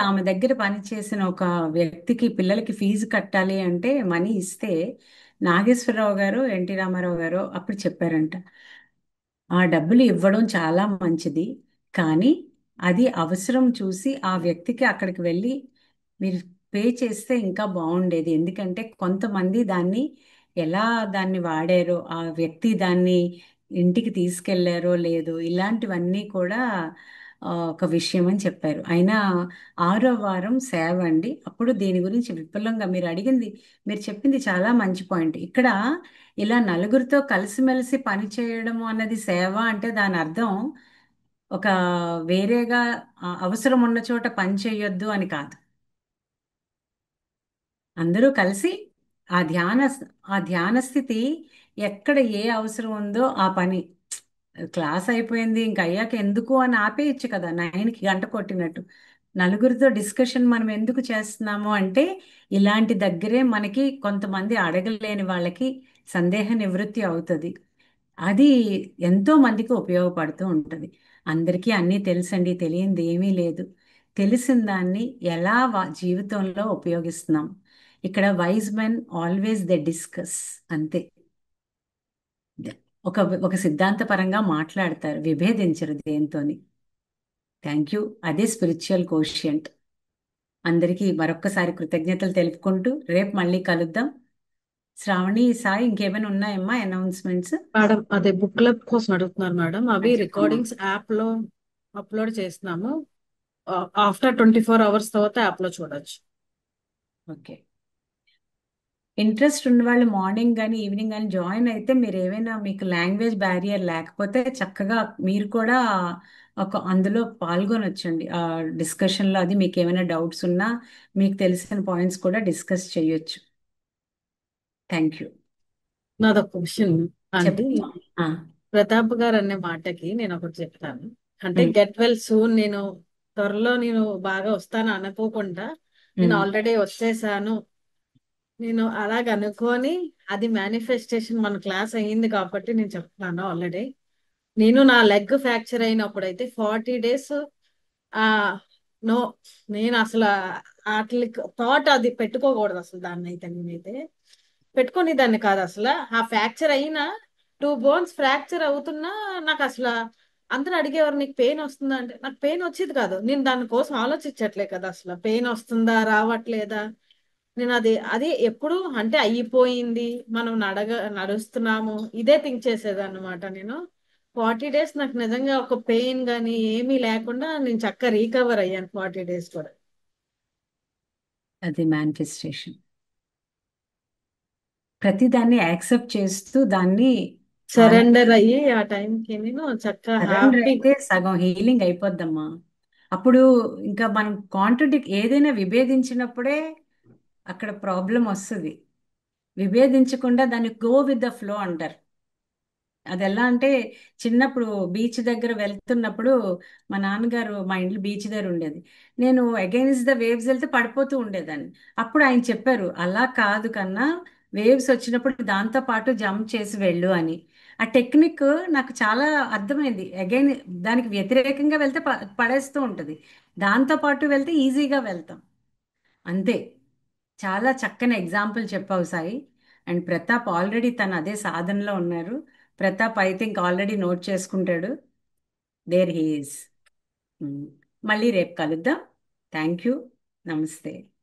ఆమె దగ్గర పనిచేసిన ఒక వ్యక్తికి పిల్లలకి ఫీజు కట్టాలి అంటే మనీ ఇస్తే నాగేశ్వరరావు గారు ఎన్టీ రామారావు గారు అప్పుడు చెప్పారంట, ఆ డబ్బులు ఇవ్వడం చాలా మంచిది, కానీ అది అవసరం చూసి ఆ వ్యక్తికి అక్కడికి వెళ్ళి మీరు పే చేస్తే ఇంకా బాగుండేది. ఎందుకంటే కొంతమంది దాన్ని ఎలా దాన్ని వాడారో, ఆ వ్యక్తి దాన్ని ఇంటికి తీసుకెళ్లారో లేదో, ఇలాంటివన్నీ కూడా ఒక విషయం అని చెప్పారు. అయినా 6వ వారం సేవ అండి. అప్పుడు దీని గురించి విపులంగా మీరు అడిగింది, మీరు చెప్పింది చాలా మంచి పాయింట్. ఇక్కడ ఇలా నలుగురితో కలిసిమెలిసి పని చేయడము అన్నది సేవ అంటే దాని అర్థం ఒక వేరేగా అవసరం ఉన్న చోట పని చేయొద్దు అని కాదు. అందరూ కలిసి ఆ ధ్యాన ఆ ధ్యాన స్థితి ఎక్కడ ఏ అవసరం ఉందో ఆ పని. క్లాస్ అయిపోయింది ఇంక అయ్యాక ఎందుకు అని ఆపేయచ్చు కదా, 9కి గంట కొట్టినట్టు. నలుగురితో డిస్కషన్ మనం ఎందుకు చేస్తున్నాము అంటే ఇలాంటి దగ్గరే మనకి కొంతమంది అడగలేని వాళ్ళకి సందేహ నివృత్తి అవుతుంది. అది ఎంతో మందికి ఉపయోగపడుతూ ఉంటుంది. అందరికీ అన్నీ తెలుసండి, తెలియంది ఏమీ లేదు. తెలిసిన దాన్ని ఎలా జీవితంలో ఉపయోగిస్తున్నాం. ఇక్కడ wise men always they discuss అంతే. ఒక ఒక సిద్ధాంతపరంగా మాట్లాడతారు, విభేదించరు దేంతోని. Thank you. అదే స్పిరిచువల్ కోషియంట్. అందరికీ మరొక్కసారి కృతజ్ఞతలు తెలుపుకుంటూ రేపు మళ్ళీ కలుద్దాం. శ్రావణి, సాయి, ఇంకేమైనా ఉన్నాయమ్మా అనౌన్స్మెంట్స్? మేడం అదే బుక్ క్లబ్ కోసం అడుగుతున్నారు మేడం. అవి చెప్పమ్మా. రికార్డింగ్స్ యాప్ లో అప్లోడ్ చేస్తున్నాము. ఆఫ్టర్ 24 hours తర్వాత యాప్ లో చూడొచ్చు. ఓకే. ఇంట్రెస్ట్ ఉన్న వాళ్ళు మార్నింగ్ కానీ ఈవినింగ్ కానీ జాయిన్ అయితే మీరు ఏమైనా మీకు లాంగ్వేజ్ బ్యారియర్ లేకపోతే చక్కగా మీరు కూడా అందులో పాల్గొనొచ్చండి. ఆ డిస్కషన్లో అది మీకు ఏమైనా డౌట్స్ ఉన్నా మీకు తెలిసిన పాయింట్స్ కూడా డిస్కస్ చేయొచ్చు. Thank you. నాదొక క్వశ్చన్ అంటే చెప్పమ్మా. ప్రతాప్ గారు అనే మాటకి నేను ఒకటి చెప్తాను. అంటే గెట్ వెల్ సూన్, నేను త్వరలో నేను బాగా వస్తాను అనుకోకుండా నేను ఆల్రెడీ వచ్చేసాను. నేను అలాగ అనుకొని అది మేనిఫెస్టేషన్ మన క్లాస్ అయ్యింది కాబట్టి నేను చెప్తాను. ఆల్రెడీ నేను నా లెగ్ ఫ్రాక్చర్ అయినప్పుడైతే 40 days ఆ నో, నేను అసలు వాటికి థాట్ అది పెట్టుకోకూడదు అసలు. దాన్ని అయితే నేనైతే పెట్టుకుని దాన్ని కాదు అసలు. ఆ ఫ్రాక్చర్ అయినా 2 bones ఫ్రాక్చర్ అవుతున్నా నాకు అసలు అందరూ అడిగేవారు నీకు పెయిన్ వస్తుందా అంటే నాకు పెయిన్ వచ్చేది కాదు. నేను దానికోసం ఆలోచించట్లే కదా, అసలు పెయిన్ వస్తుందా రావట్లేదా. నేను అది ఎప్పుడు అంటే అయిపోయింది, మనం నడుస్తున్నాము, ఇదే థింక్ చేసేది అనమాట. నేను 40 days నాకు నిజంగా ఒక పెయిన్ కానీ ఏమీ లేకుండా నేను చక్కగా రీకవర్ అయ్యాను 40 days కూడా. అది మేనిఫెస్టేషన్. ప్రతిదాన్ని యాక్సెప్ట్ చేస్తూ దాన్ని సరెండర్ అయ్యి ఆ టైంకి నేను చక్కగా సరెండర్ హ్యాపీ. అయితే సగం హీలింగ్ అయిపోద్దమ్మా. అప్పుడు ఇంకా మనం ఏదైనా విభేదించినప్పుడే అక్కడ ప్రాబ్లం వస్తుంది. విభేదించకుండా దాన్ని గో విత్ ద ఫ్లో అంటారు. అది ఎలా అంటే చిన్నప్పుడు బీచ్ దగ్గర వెళ్తున్నప్పుడు మా నాన్నగారు, మా ఇంట్లో బీచ్ దగ్గర ఉండేది, నేను అగైన్స్ ద వేవ్స్ వెళ్తే పడిపోతూ ఉండేదాన్ని. అప్పుడు ఆయన చెప్పారు, అలా కాదు కన్నా, వేవ్స్ వచ్చినప్పుడు దాంతో పాటు జంప్ చేసి వెళ్ళు అని. ఆ టెక్నిక్ నాకు చాలా అర్థమైంది. అగైన్ దానికి వ్యతిరేకంగా వెళ్తే పడేస్తూ ఉంటుంది, దాంతో పాటు వెళ్తే ఈజీగా వెళ్తాం అంతే. చాలా చక్కని ఎగ్జాంపుల్ చెప్పావు సాయి. అండ్ ప్రతాప్ ఆల్రెడీ తను అదే సాధనలో ఉన్నారు. Pratap I think already note చేసుకుంటాడు. There he is. మళ్ళీ రేపు కలుద్దాం. Thank you. నమస్తే.